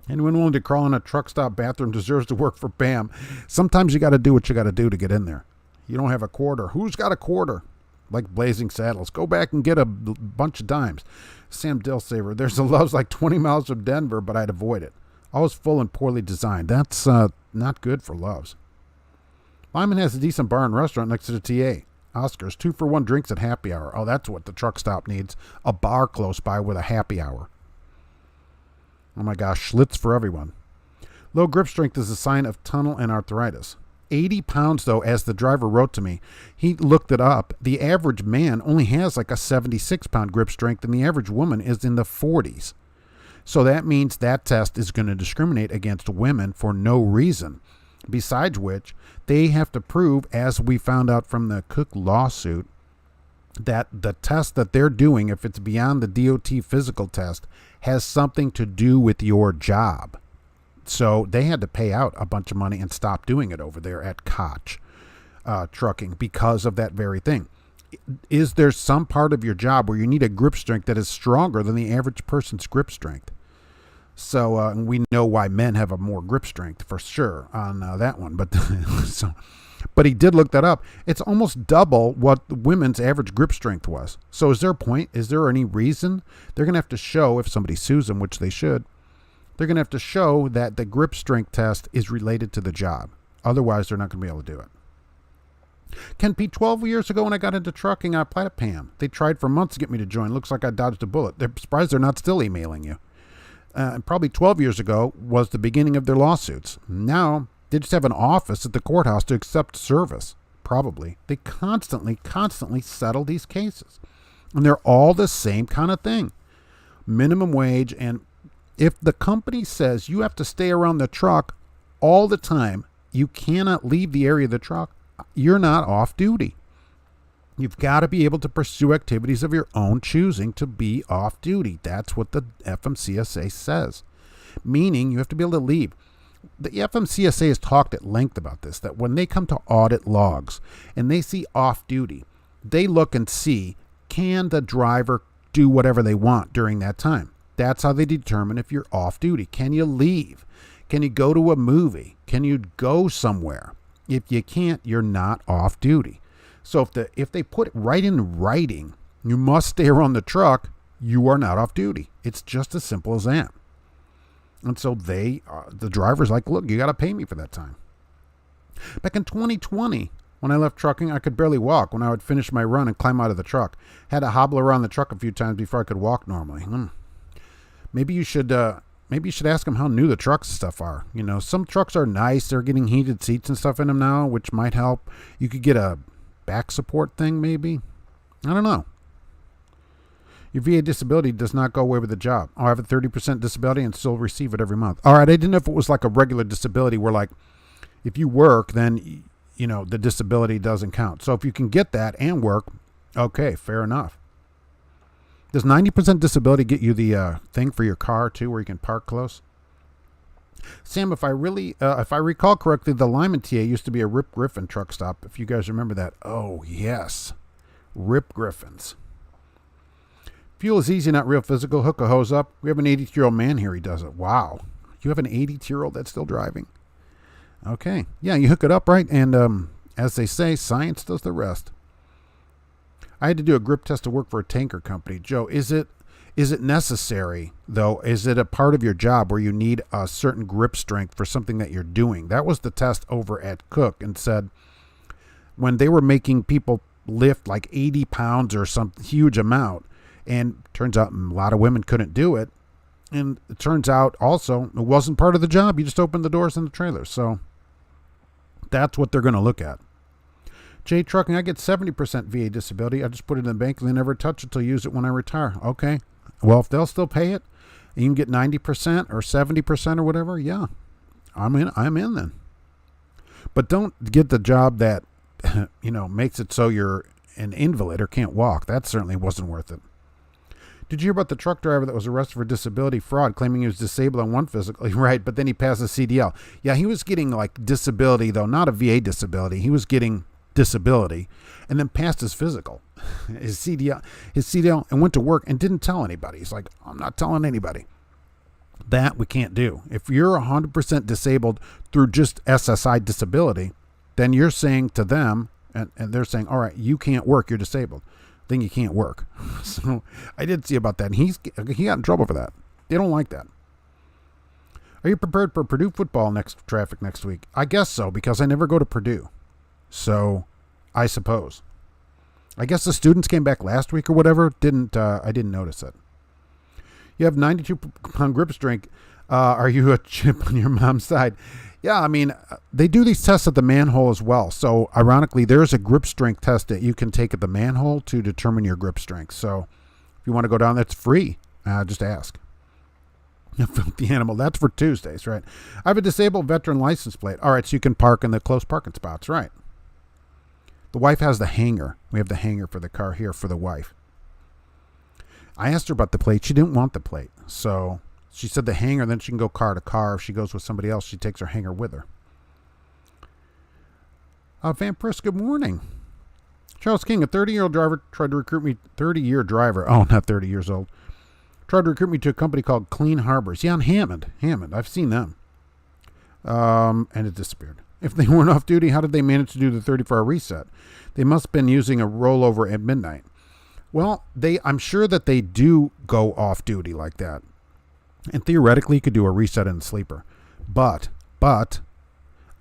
Anyone willing to crawl in a truck stop bathroom deserves to work for PAM. Sometimes you got to do what you got to do to get in there. You don't have a quarter. Who's got a quarter? Like Blazing Saddles. Go back and get a bunch of dimes. Sam Dillsaver. There's a Love's like 20 miles from Denver, but I'd avoid it. Always full and poorly designed. That's not good for Love's. Lyman has a decent bar and restaurant next to the TA. Oscar's 2-for-1 drinks at happy hour. Oh, that's what the truck stop needs. A bar close by with a happy hour. Oh my gosh, Schlitz for everyone. Low grip strength is a sign of tunnel and arthritis. 80 pounds, though, as the driver wrote to me. He looked it up. The average man only has like a 76-pound grip strength, and the average woman is in the 40s. So that means that test is going to discriminate against women for no reason. Besides which, they have to prove, as we found out from the Cook lawsuit, that the test that they're doing, if it's beyond the DOT physical test, has something to do with your job. So they had to pay out a bunch of money and stop doing it over there at Koch Trucking because of that very thing. Is there some part of your job where you need a grip strength that is stronger than the average person's grip strength? So we know why men have a more grip strength for sure on that one. But he did look that up. It's almost double what women's average grip strength was. So is there a point? Is there any reason? They're going to have to show, if somebody sues them, which they should, they're going to have to show that the grip strength test is related to the job. Otherwise, they're not going to be able to do it. Ken P, 12 years ago when I got into trucking, I applied at PAM. They tried for months to get me to join. Looks like I dodged a bullet. They're surprised they're not still emailing you. Probably 12 years ago was the beginning of their lawsuits. Now, they just have an office at the courthouse to accept service. Probably. They constantly settle these cases. And they're all the same kind of thing. Minimum wage. And if the company says you have to stay around the truck all the time, you cannot leave the area of the truck, you're not off duty. You've got to be able to pursue activities of your own choosing to be off duty. That's what the FMCSA says. Meaning you have to be able to leave. The FMCSA has talked at length about this, that when they come to audit logs and they see off duty, they look and see, can the driver do whatever they want during that time? That's how they determine if you're off duty. Can you leave? Can you go to a movie? Can you go somewhere? If you can't, you're not off duty. So if they put it right in writing, you must stay around the truck, you are not off duty. It's just as simple as that. And so the driver's like, look, you got to pay me for that time. Back in 2020, when I left trucking, I could barely walk when I would finish my run and climb out of the truck. Had to hobble around the truck a few times before I could walk normally. Maybe you should ask them how new the trucks and stuff are. You know, some trucks are nice. They're getting heated seats and stuff in them now, which might help. You could get a back support thing, maybe. I don't know. Your VA disability does not go away with the job. I have a 30% disability and still receive it every month. All right, I didn't know if it was like a regular disability where, like, if you work, then, you know, the disability doesn't count. So if you can get that and work, okay, fair enough. Does 90% disability get you the thing for your car, too, where you can park close? Sam, if I recall correctly, the Lyman TA used to be a Rip Griffin truck stop, if you guys remember that. Oh, yes. Rip Griffins. Fuel is easy, not real physical. Hook a hose up. We have an 82-year-old man here. He does it. Wow. You have an 82-year-old that's still driving? Okay. Yeah, you hook it up, right? And as they say, science does the rest. I had to do a grip test to work for a tanker company. Joe, is it necessary, though? Is it a part of your job where you need a certain grip strength for something that you're doing? That was the test over at Cook, and said when they were making people lift like 80 pounds or some huge amount, and turns out a lot of women couldn't do it. And it turns out also it wasn't part of the job. You just opened the doors in the trailers. So that's what they're going to look at. J Trucking, I get 70% VA disability. I just put it in the bank and they never touch it till use it when I retire. Okay. Well, if they'll still pay it, and you can get 90% or 70% or whatever, yeah, I'm in then. But don't get the job that, you know, makes it so you're an invalid or can't walk. That certainly wasn't worth it. Did you hear about the truck driver that was arrested for disability fraud, claiming he was disabled on one physical? Right, but then he passed a CDL. Yeah, he was getting like disability, though, not a VA disability. He was getting disability and then passed his physical, his CDL, and went to work and didn't tell anybody. He's like, I'm not telling anybody. That we can't do. If you're 100% disabled through just SSI disability, then you're saying to them, and they're saying, all right, you can't work, you're disabled. Then you can't work. So I did see about that, and he got in trouble for that. They don't like that. Are you prepared for Purdue football traffic next week? I guess so, because I never go to Purdue. So I suppose. I guess the students came back last week or whatever. I didn't notice it. You have 92-pound grip strength. Are you a chip on your mom's side? Yeah, I mean, they do these tests at the manhole as well. So, ironically, there's a grip strength test that you can take at the manhole to determine your grip strength. So, if you want to go down, that's free. Just ask. The animal. That's for Tuesdays, right? I have a disabled veteran license plate. All right, so you can park in the close parking spots, right? The wife has the hanger. We have the hanger for the car here for the wife. I asked her about the plate. She didn't want the plate. So she said the hanger, then she can go car to car. If she goes with somebody else, she takes her hanger with her. Van Prisk, good morning. Charles King, a 30-year-old driver tried to recruit me. 30-year driver. Oh, not 30 years old. Tried to recruit me to a company called Clean Harbors. Yeah, in Hammond. I've seen them. And it disappeared. If they weren't off duty, how did they manage to do the 34-hour reset? They must have been using a rollover at midnight. Well, I'm sure that they do go off duty like that. And theoretically, you could do a reset in the sleeper. But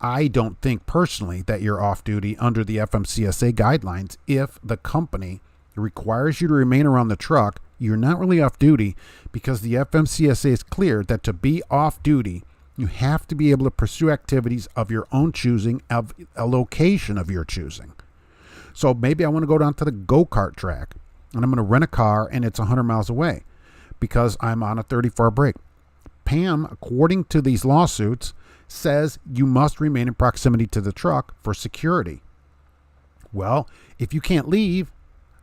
I don't think personally that you're off duty under the FMCSA guidelines. If the company requires you to remain around the truck, you're not really off duty, because the FMCSA is clear that to be off duty, you have to be able to pursue activities of your own choosing, of a location of your choosing. So maybe I want to go down to the go-kart track and I'm going to rent a car and it's 100 miles away because I'm on a 34 break. PAM, according to these lawsuits, says you must remain in proximity to the truck for security. Well, if you can't leave,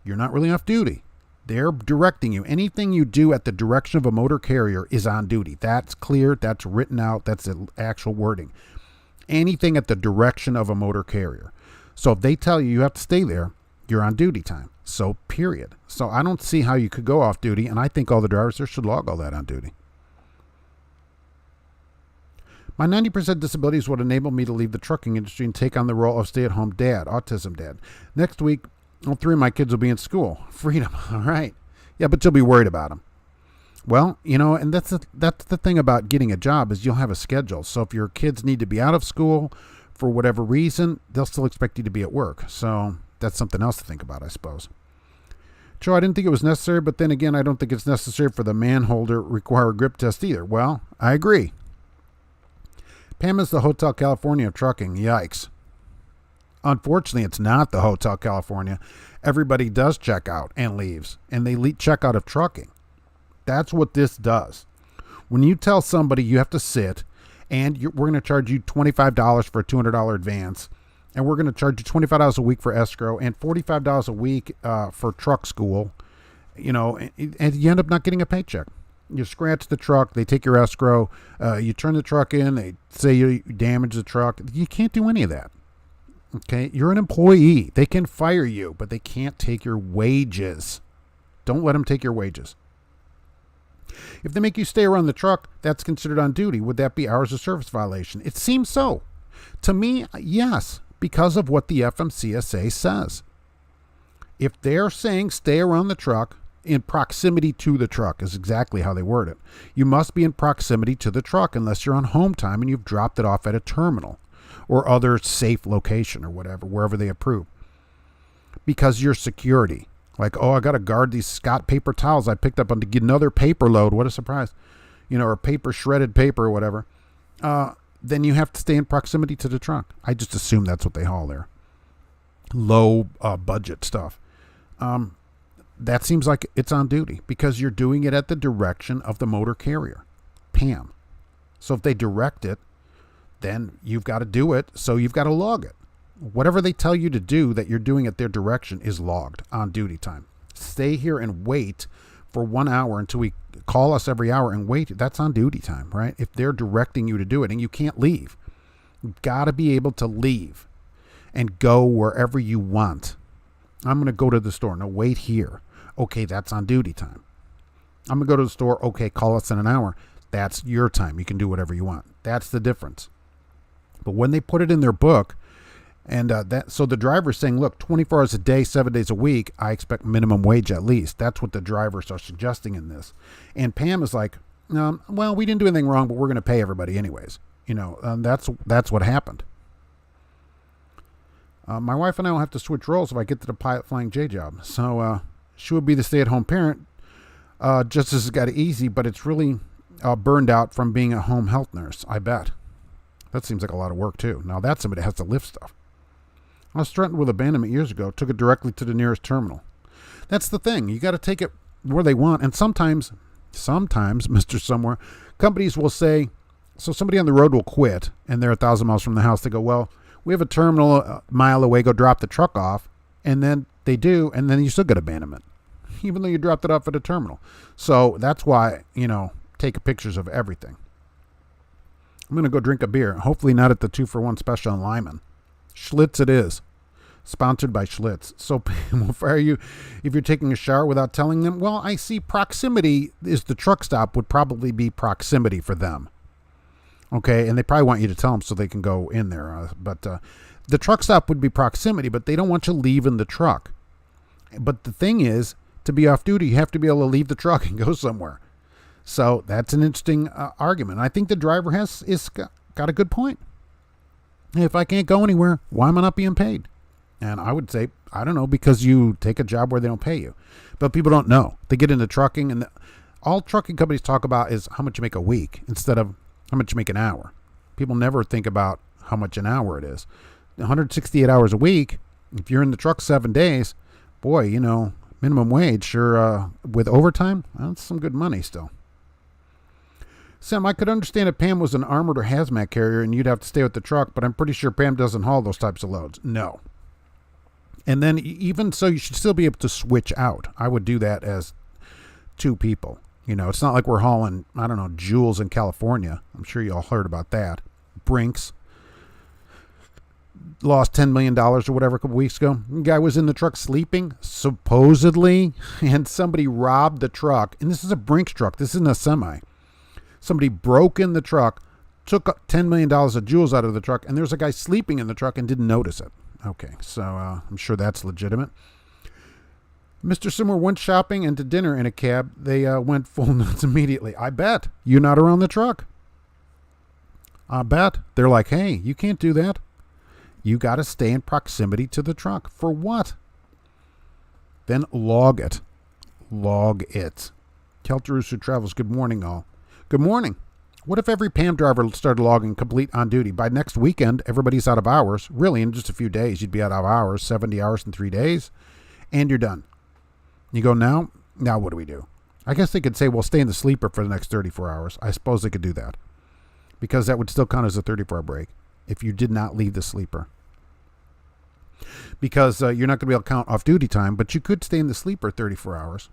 you're not really off duty. They're directing you. Anything you do at the direction of a motor carrier is on duty. That's clear. That's written out. That's the actual wording. Anything at the direction of a motor carrier. So if they tell you you have to stay there, you're on duty time. So period. So I don't see how you could go off duty, and I think all the drivers there should log all that on duty. My 90% disability is what enabled me to leave the trucking industry and take on the role of stay-at-home dad, autism dad. Next week, all 3 of my kids will be in school. Freedom. All right. Yeah, but you'll be worried about them. Well, and that's the thing about getting a job is you'll have a schedule. So if your kids need to be out of school for whatever reason, they'll still expect you to be at work. So that's something else to think about, I suppose. Joe, I didn't think it was necessary, but then again, I don't think it's necessary for the manholder require a grip test either. Well, I agree. PAM is the Hotel California of trucking. Yikes. Unfortunately, it's not the Hotel California. Everybody does check out and leaves, and they check out of trucking. That's what this does. When you tell somebody you have to sit, and we're going to charge you $25 for a $200 advance, and we're going to charge you $25 a week for escrow and $45 a week for truck school, and you end up not getting a paycheck. You scratch the truck, they take your escrow, you turn the truck in, they say you damage the truck. You can't do any of that. Okay, you're an employee. They can fire you, but they can't take your wages. Don't let them take your wages. If they make you stay around the truck, that's considered on duty. Would that be hours of service violation? It seems so. To me, yes, because of what the FMCSA says. If they're saying stay around the truck, in proximity to the truck is exactly how they word it. You must be in proximity to the truck unless you're on home time and you've dropped it off at a terminal or other safe location or whatever, wherever they approve. Because you're security. Like, I got to guard these Scott paper towels I picked up on to get another paper load. What a surprise. Or paper, shredded paper or whatever. Then you have to stay in proximity to the truck. I just assume that's what they haul there. Low budget stuff. That seems like it's on duty because you're doing it at the direction of the motor carrier, PAM. So if they direct it, then you've got to do it. So you've got to log it. Whatever they tell you to do that you're doing at their direction is logged on duty time. Stay here and wait for 1 hour until we call us every hour and wait. That's on duty time, right? If they're directing you to do it and you can't leave, you've got to be able to leave and go wherever you want. I'm going to go to the store. No, wait here. Okay, that's on duty time. I'm going to go to the store. Okay, call us in an hour. That's your time. You can do whatever you want. That's the difference. But when they put it in their book, and so the driver's saying, look, 24 hours a day, 7 days a week, I expect minimum wage at least. That's what the drivers are suggesting in this. And PAM is like, well, we didn't do anything wrong, but we're going to pay everybody anyways. That's what happened. My wife and I will have to switch roles if I get to the pilot flying J job. So she would be the stay-at-home parent, just as it's got it easy, but it's really burned out from being a home health nurse, I bet. That seems like a lot of work, too. Now, that's somebody that has to lift stuff. I was threatened with abandonment years ago, took it directly to the nearest terminal. That's the thing. You got to take it where they want. And sometimes, Mr. Somewhere, companies will say, so somebody on the road will quit, and they're 1,000 miles from the house. They go, well, we have a terminal a mile away, go drop the truck off. And then they do, and then you still get abandonment, even though you dropped it off at a terminal. So that's why, take pictures of everything. I'm going to go drink a beer, hopefully not at the 2-for-1 special in Lyman. Schlitz it is. Sponsored by Schlitz. So PAM will fire you if you're taking a shower without telling them. Well, I see proximity is the truck stop would probably be proximity for them. Okay, and they probably want you to tell them so they can go in there. But the truck stop would be proximity, but they don't want you leaving the truck. But the thing is, to be off duty, you have to be able to leave the truck and go somewhere. So that's an interesting argument. I think the driver has got a good point. Hey, if I can't go anywhere, why am I not being paid? And I would say, I don't know, because you take a job where they don't pay you. But people don't know. They get into trucking, and all trucking companies talk about is how much you make a week instead of how much you make an hour. People never think about how much an hour it is. 168 hours a week, if you're in the truck 7 days, boy, minimum wage, sure, with overtime, that's some good money still. Sam, I could understand if PAM was an armored or hazmat carrier and you'd have to stay with the truck, but I'm pretty sure PAM doesn't haul those types of loads. No. And then even so, you should still be able to switch out. I would do that as two people. It's not like we're hauling, I don't know, jewels in California. I'm sure you all heard about that. Brinks lost $10 million or whatever a couple weeks ago. The guy was in the truck sleeping, supposedly, and somebody robbed the truck. And this is a Brinks truck. This isn't a semi. Somebody broke in the truck, took $10 million of jewels out of the truck, and there's a guy sleeping in the truck and didn't notice it. Okay, so I'm sure that's legitimate. Mr. Simmer went shopping and to dinner in a cab. They went full nuts immediately. I bet. You're not around the truck. I bet. They're like, hey, you can't do that. You got to stay in proximity to the truck. For what? Then log it. Log it. Kelterus who travels. Good morning, all. Good morning. What if every PAM driver started logging complete on duty? By next weekend, everybody's out of hours. Really, in just a few days, you'd be out of hours, 70 hours in 3 days, and you're done. You go, now what do we do? I guess they could say, well, stay in the sleeper for the next 34 hours. I suppose they could do that because that would still count as a 34-hour break if you did not leave the sleeper. Because you're not going to be able to count off duty time, but you could stay in the sleeper 34 hours.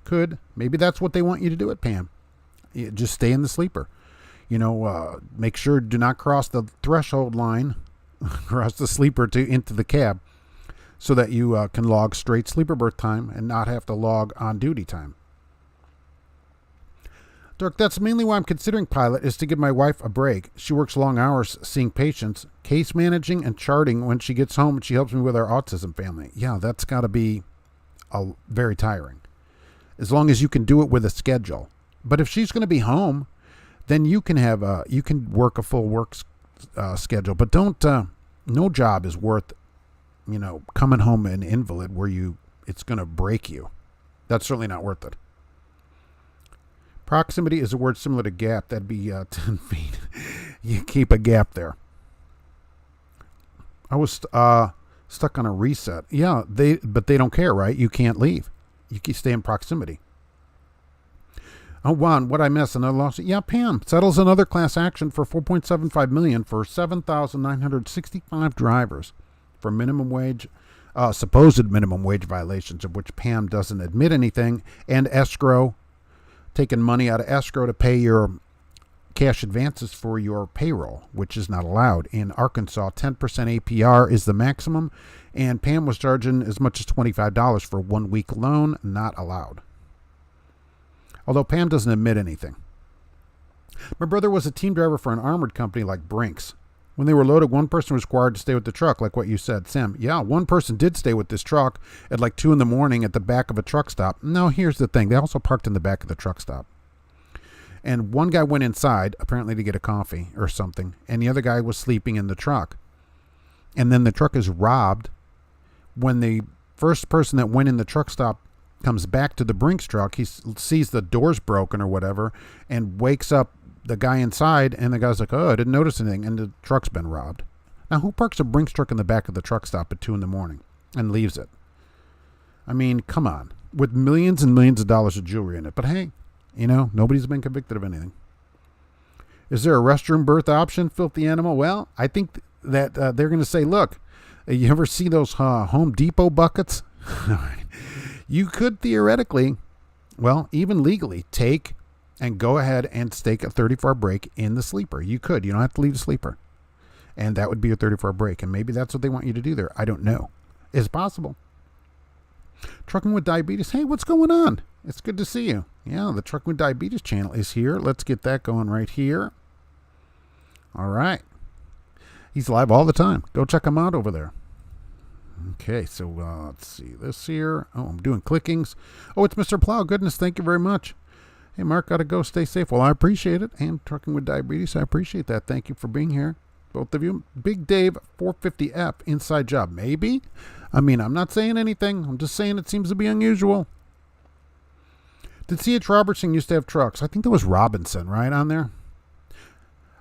Could. Maybe that's what they want you to do at PAM. Just stay in the sleeper. Make sure do not cross the threshold line, cross the sleeper into the cab, so that you can log straight sleeper berth time and not have to log on duty time. Dirk, that's mainly why I'm considering pilot, is to give my wife a break. She works long hours seeing patients, case managing, and charting. When she gets home, she helps me with our autism family. Yeah, that's got to be very tiring. As long as you can do it with a schedule. But if she's going to be home, then you can work a full work schedule. But no job is worth, coming home an invalid where it's going to break you. That's certainly not worth it. Proximity is a word similar to gap. That'd be 10 feet. You keep a gap there. I was stuck on a reset. Yeah, but they don't care, right? You can't leave. You can stay in proximity. Oh, Juan, what I miss? Another lawsuit? Yeah, PAM settles another class action for $4.75 million for 7,965 drivers for minimum wage, supposed minimum wage violations of which PAM doesn't admit anything, and escrow, taking money out of escrow to pay your cash advances for your payroll, which is not allowed. In Arkansas, 10% APR is the maximum, and PAM was charging as much as $25 for 1 week loan, not allowed. Although PAM doesn't admit anything. My brother was a team driver for an armored company like Brinks. When they were loaded, one person was required to stay with the truck, like what you said, Sam. Yeah, one person did stay with this truck at like 2 a.m. at the back of a truck stop. Now, here's the thing. They also parked in the back of the truck stop. And one guy went inside, apparently to get a coffee or something, and the other guy was sleeping in the truck. And then the truck is robbed. When the first person that went in the truck stop comes back to the Brinks truck, he sees the doors broken or whatever and wakes up the guy inside, and the guy's like, oh, I didn't notice anything, and the truck's been robbed. Now, who parks a Brinks truck in the back of the truck stop at 2 a.m. and leaves it? I mean, come on. With millions and millions of dollars of jewelry in it. But hey, nobody's been convicted of anything. Is there a restroom berth option, filthy animal? Well, I think that they're going to say, look, you ever see those Home Depot buckets? You could theoretically, well, even legally, take and go ahead and stake a 34-hour break in the sleeper. You could. You don't have to leave the sleeper. And that would be a 34-hour break. And maybe that's what they want you to do there. I don't know. It's possible. Trucking with Diabetes. Hey, what's going on? It's good to see you. Yeah, the Trucking with Diabetes channel is here. Let's get that going right here. All right. He's live all the time. Go check him out over there. Okay, so let's see this here. Oh, I'm doing clickings. Oh, it's Mr. Plow. Goodness, thank you very much. Hey, Mark, got to go. Stay safe. Well, I appreciate it. And Trucking with Diabetes, I appreciate that. Thank you for being here. both of you. Big Dave 450F inside job. Maybe. I mean, I'm not saying anything. I'm just saying it seems to be unusual. Did C.H. Robertson used to have trucks? I think that was Robinson, right, on there?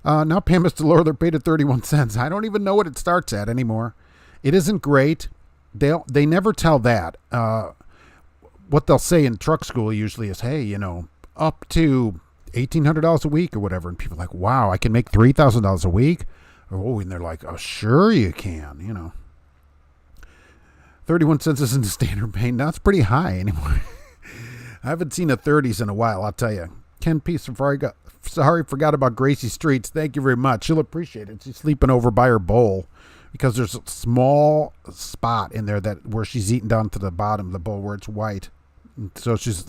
Now PAM has to lower their pay to 31 cents. I don't even know what it starts at anymore. It isn't great. They never tell that. What they'll say in truck school usually is, hey, you know, up to $1,800 a week or whatever. And people are like, wow, I can make $3,000 a week? Oh, and they're like, oh, sure you can, you know. 31 cents isn't the standard pay. Now it's pretty high anymore. I haven't seen a 30s in a while, I'll tell you. Ken P. Sorry, forgot about Gracie Streets. Thank you very much. She'll appreciate it. She's sleeping over by her bowl because there's a small spot in there where she's eating down to the bottom of the bowl where it's white. So she's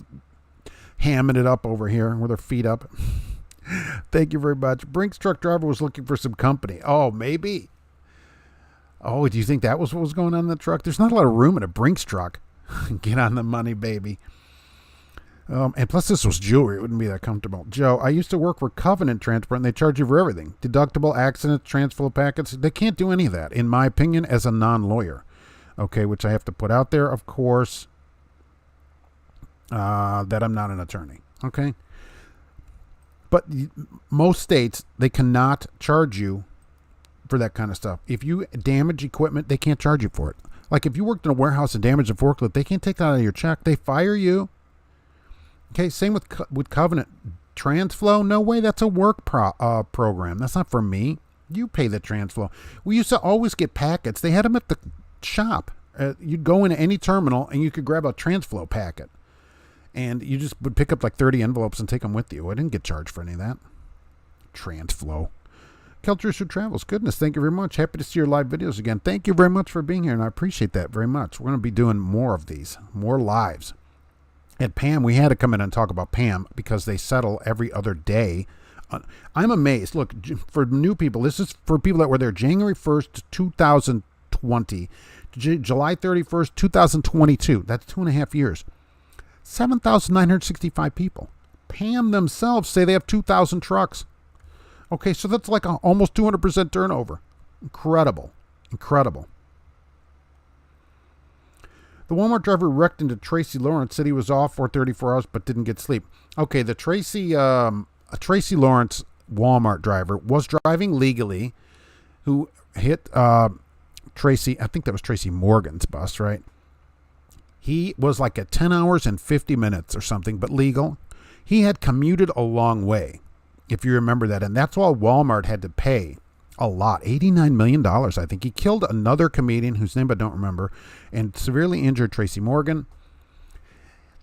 hamming it up over here with her feet up. Thank you very much. Brinks truck driver was looking for some company. Oh, maybe. Oh, do you think that was what was going on in the truck? There's not a lot of room in a Brinks truck. Get on the money, baby. And plus, this was jewelry. It wouldn't be that comfortable. Joe, I used to work for Covenant Transport, and they charge you for everything. Deductible, accidents, transfer of packets. They can't do any of that, in my opinion, as a non-lawyer. Okay, which I have to put out there, of course, that I'm not an attorney. Okay? But most states, they cannot charge you for that kind of stuff. If you damage equipment, they can't charge you for it. Like if you worked in a warehouse and damaged a forklift, they can't take that out of your check. They fire you. Okay, same with Covenant. Transflow, no way. That's a work program. That's not for me. You pay the Transflow. We used to always get packets. They had them at the shop. You'd go into any terminal and you could grab a Transflow packet. And you just would pick up like 30 envelopes and take them with you. I didn't get charged for any of that. Transflow. Keltruster Travels. Goodness, thank you very much. Happy to see your live videos again. Thank you very much for being here, and I appreciate that very much. We're going to be doing more of these, more lives. At PAM, we had to come in and talk about PAM because they settle every other day. I'm amazed. Look, for new people, this is for people that were there January 1st, 2020, July 31st, 2022. That's 2.5 years. 7,965 people. PAM themselves say they have 2,000 trucks. Okay, so that's like almost 200% turnover. Incredible. Incredible. The Walmart driver wrecked into Tracy Lawrence, said he was off for 34 hours but didn't get sleep. Okay, the Tracy Lawrence Walmart driver was driving legally, who hit Tracy, I think that was Tracy Morgan's bus, right? He was like at 10 hours and 50 minutes or something, but legal. He had commuted a long way, if you remember that. And that's why Walmart had to pay a lot, $89 million, I think. He killed another comedian whose name I don't remember and severely injured Tracy Morgan.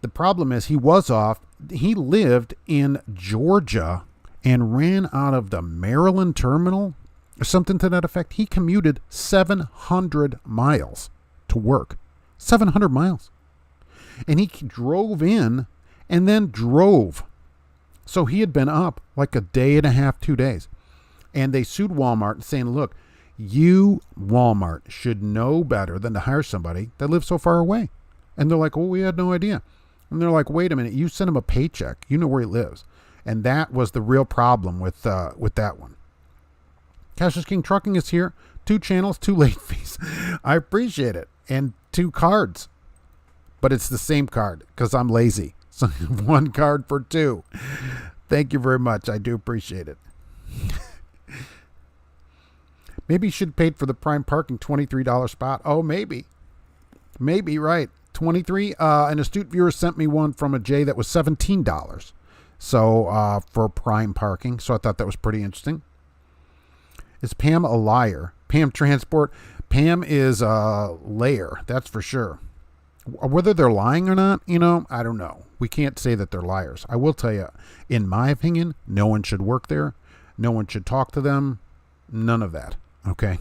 The problem is he was off. He lived in Georgia and ran out of the Maryland terminal or something to that effect. He commuted 700 miles to work. 700 miles. And he drove in and then drove. So he had been up like a day and a half, 2 days. And they sued Walmart saying, look, you, Walmart, should know better than to hire somebody that lives so far away. And they're like, well, we had no idea. And they're like, wait a minute, you sent him a paycheck. You know where he lives. And that was the real problem with that one. Cassius King Trucking is here. 2 channels, 2 late fees. I appreciate it. And 2 cards. But it's the same card because I'm lazy. So 1 card for 2. Thank you very much. I do appreciate it. Maybe you should have paid for the prime parking $23 spot. Oh, maybe. Maybe, right. 23. An astute viewer sent me one from a J that was $17. So for prime parking. So I thought that was pretty interesting. Is PAM a liar? PAM Transport. PAM is a layer. That's for sure. Whether they're lying or not, I don't know. We can't say that they're liars. I will tell you, in my opinion, no one should work there. No one should talk to them. None of that. Okay.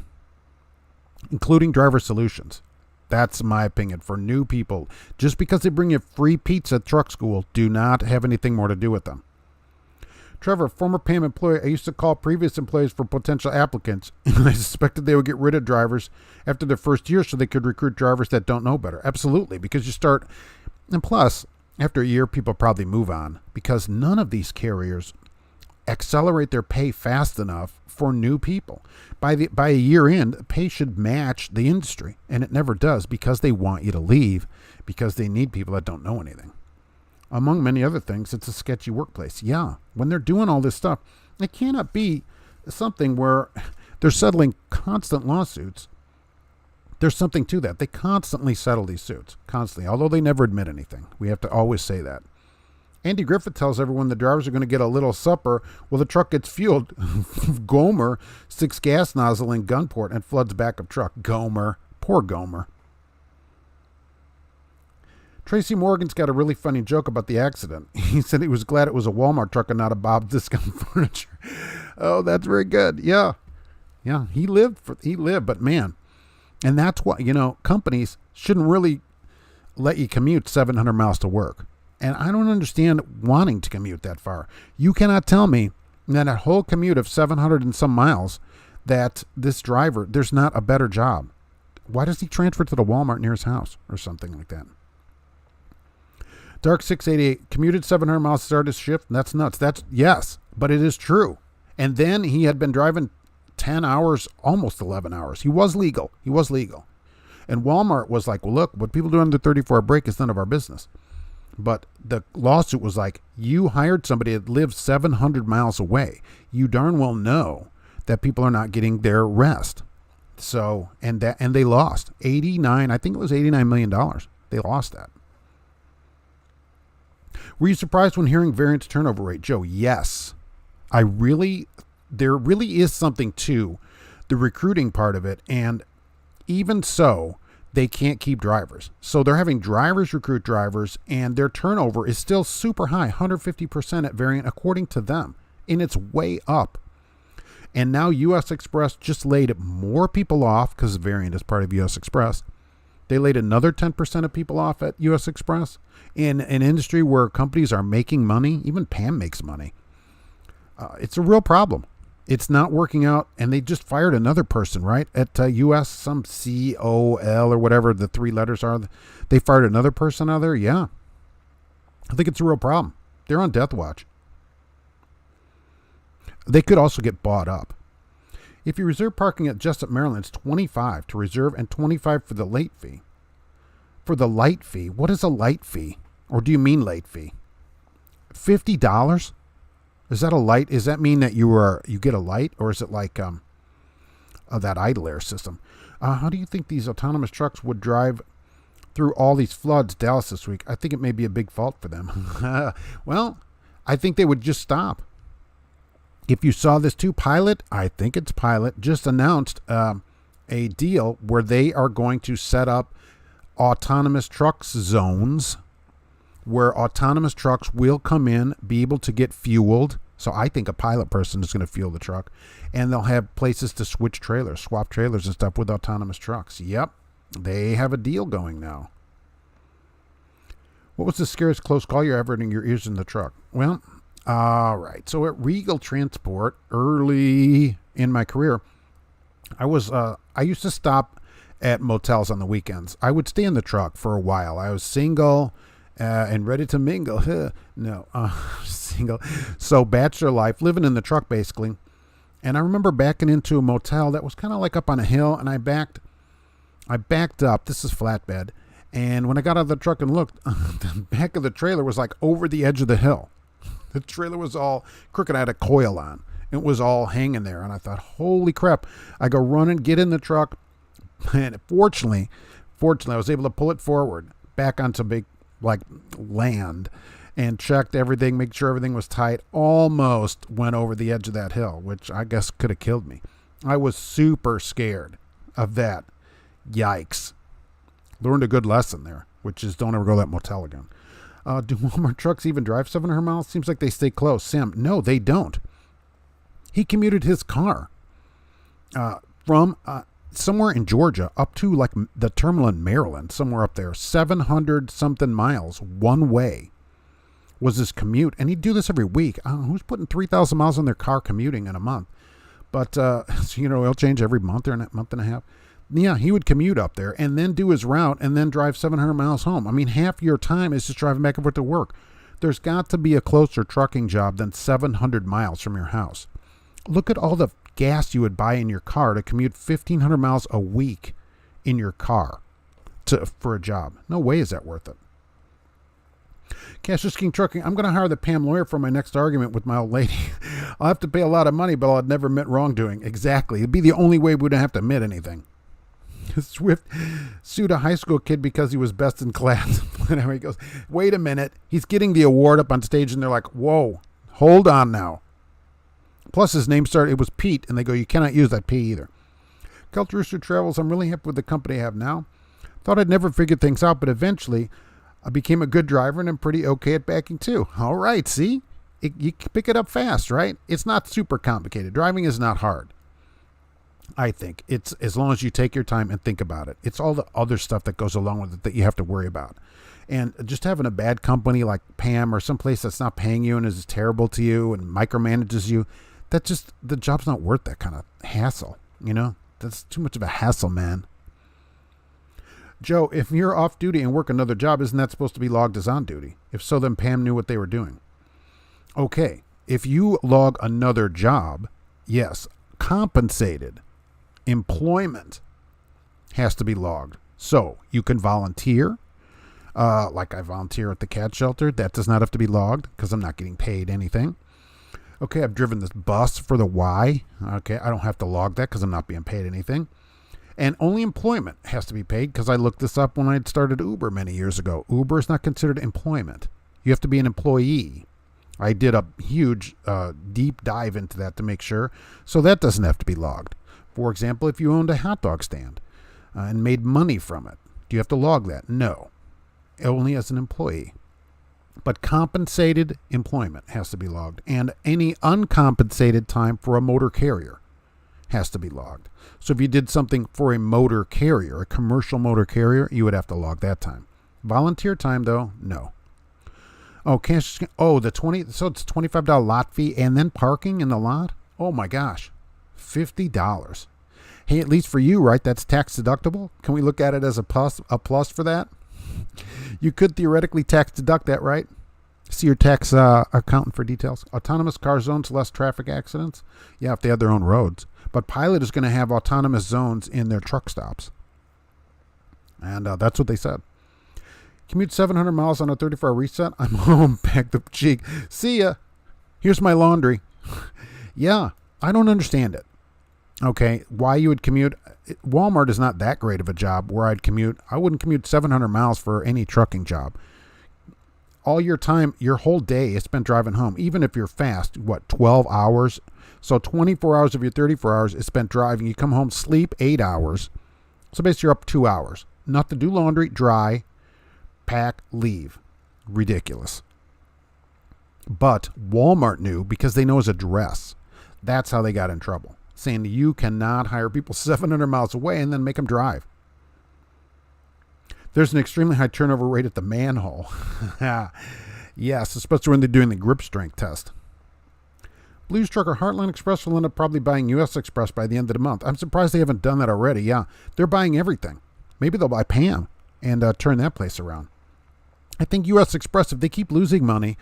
Including Driver Solutions. That's my opinion for new people. Just because they bring you free pizza at truck school, do not have anything more to do with them. Trevor, former PAM employee, I used to call previous employees for potential applicants, and I suspected they would get rid of drivers after their first year so they could recruit drivers that don't know better. Absolutely, because you start, and plus, after a year, people probably move on because none of these carriers accelerate their pay fast enough for new people. By a year in, pay should match the industry, and it never does because they want you to leave because they need people that don't know anything. Among many other things, it's a sketchy workplace. Yeah, when they're doing all this stuff, it cannot be something where they're settling constant lawsuits. There's something to that. They constantly settle these suits, constantly, although they never admit anything. We have to always say that. Andy Griffith tells everyone the drivers are going to get a little supper. Well, the truck gets fueled. Gomer sticks gas nozzle in gun port and floods back of truck. Gomer. Poor Gomer. Tracy Morgan's got a really funny joke about the accident. He said he was glad it was a Walmart truck and not a Bob's Discount Furniture. Oh, that's very good. Yeah. Yeah, he lived, but man. And that's why, companies shouldn't really let you commute 700 miles to work. And I don't understand wanting to commute that far. You cannot tell me that a whole commute of 700 and some miles that this driver, there's not a better job. Why does he transfer to the Walmart near his house or something like that? Dark 688 commuted 700 miles to start his shift. That's nuts. Yes, but it is true. And then he had been driving 10 hours, almost 11 hours. He was legal. And Walmart was like, well, look, what people do under 34 break is none of our business. But the lawsuit was like, you hired somebody that lives 700 miles away. You darn well know that people are not getting their rest. So, and they lost I think it was $89 million. They lost that. Were you surprised when hearing variance turnover rate, Joe? Yes. There really is something to the recruiting part of it. And even so, they can't keep drivers. So they're having drivers recruit drivers, and their turnover is still super high, 150% at Variant, according to them. And it's way up. And now U.S. Express just laid more people off because Variant is part of U.S. Express. They laid another 10% of people off at U.S. Express in an industry where companies are making money. Even PAM makes money. It's a real problem. It's not working out, and they just fired another person, right? At U.S., some C-O-L or whatever the three letters are. They fired another person out there? Yeah. I think it's a real problem. They're on death watch. They could also get bought up. If you reserve parking at Jessup, Maryland, it's $25 to reserve and $25 for the late fee. For the light fee, what is a light fee? Or do you mean late fee? $50? Is that a light? Does that mean that you get a light, or is it like that idle air system? How do you think these autonomous trucks would drive through all these floods, Dallas, this week? I think it may be a big fault for them. Well, I think they would just stop. If you saw this too, Pilot, I think it's Pilot, just announced a deal where they are going to set up autonomous trucks zones where autonomous trucks will come in, be able to get fueled. So I think a Pilot person is going to fuel the truck. And they'll have places to switch trailers, swap trailers and stuff with autonomous trucks. Yep, they have a deal going now. What was the scariest close call you're ever in your ears in the truck? Well, all right. So at Regal Transport, early in my career, I used to stop at motels on the weekends. I would stay in the truck for a while. I was single and ready to mingle. Single. So bachelor life, living in the truck basically. And I remember backing into a motel that was kind of like up on a hill, and I backed up. This is flatbed. And when I got out of the truck and looked, the back of the trailer was like over the edge of the hill. The trailer was all crooked. I had a coil on. It was all hanging there. And I thought, holy crap. I go running, get in the truck. And fortunately, I was able to pull it forward back onto big land and checked everything, make sure everything was tight. Almost went over the edge of that hill, which I guess could have killed me. I was super scared of that. Yikes. Learned a good lesson there, which is don't ever go to that motel again. Do Walmart trucks even drive 700 miles? Seems like they stay close. Sam, no, they don't. He commuted his car from somewhere in Georgia up to like the terminal in Maryland, somewhere up there, 700 something miles one way was his commute. And he'd do this every week. Who's putting 3,000 miles on their car commuting in a month? But, oil change every month or a month and a half. Yeah, he would commute up there and then do his route and then drive 700 miles home. I mean, half your time is just driving back and forth to work. There's got to be a closer trucking job than 700 miles from your house. Look at all the gas you would buy in your car to commute 1,500 miles a week in your car for a job. No way is that worth it. Cash is King Trucking. I'm going to hire the PAM lawyer for my next argument with my old lady. I'll have to pay a lot of money, but I'll never admit wrongdoing. Exactly. It'd be the only way we wouldn't have to admit anything. Swift sued a high school kid because he was best in class. He goes, wait a minute. He's getting the award up on stage, and they're like, whoa, hold on now. Plus, his name started, it was Pete, and they go, you cannot use that P either. Celt Rooster Travels, I'm really happy with the company I have now. Thought I'd never figured things out, but eventually I became a good driver, and I'm pretty okay at backing too. All right, see? You pick it up fast, right? It's not super complicated. Driving is not hard. I think it's as long as you take your time and think about it. It's all the other stuff that goes along with it that you have to worry about. And just having a bad company like PAM or someplace that's not paying you and is terrible to you and micromanages you, the job's not worth that kind of hassle. That's too much of a hassle, man. Joe, if you're off duty and work another job, isn't that supposed to be logged as on duty? If so, then PAM knew what they were doing. Okay, if you log another job, yes, compensated employment has to be logged. So you can volunteer, like I volunteer at the cat shelter. That does not have to be logged because I'm not getting paid anything. Okay, I've driven this bus for the Y. Okay, I don't have to log that because I'm not being paid anything. And only employment has to be paid because I looked this up when I had started Uber many years ago. Uber is not considered employment. You have to be an employee. I did a huge deep dive into that to make sure. So that doesn't have to be logged. For example, if you owned a hot dog stand and made money from it, do you have to log that? No. Only as an employee. But compensated employment has to be logged. And any uncompensated time for a motor carrier has to be logged. So if you did something for a motor carrier, a commercial motor carrier, you would have to log that time. Volunteer time, though, no. Oh, so it's $25 lot fee and then parking in the lot? Oh my gosh, $50. Hey, at least for you, right? That's tax deductible. Can we look at it as a plus for that? You could theoretically tax deduct that, right? See your tax accountant for details. Autonomous car zones, less traffic accidents. Yeah, if they have their own roads. But Pilot is going to have autonomous zones in their truck stops. And that's what they said. Commute 700 miles on a 34-hour reset. I'm home, pack the cheek. See ya. Here's my laundry. Yeah, I don't understand it. Okay, why you would commute. Walmart is not that great of a job where I'd commute. I wouldn't commute 700 miles for any trucking job. All your time, your whole day is spent driving home. Even if you're fast, 12 hours? So 24 hours of your 34 hours is spent driving. You come home, sleep 8 hours. So basically you're up 2 hours. Not to do laundry, dry, pack, leave. Ridiculous. But Walmart knew because they know his address. That's how they got in trouble. Saying you cannot hire people 700 miles away and then make them drive. There's an extremely high turnover rate at the manhole. Yes, especially when they're doing the grip strength test. Blues Trucker Heartland Express will end up probably buying U.S. Express by the end of the month. I'm surprised they haven't done that already. Yeah, they're buying everything. Maybe they'll buy PAM and turn that place around. I think U.S. Express, if they keep losing money,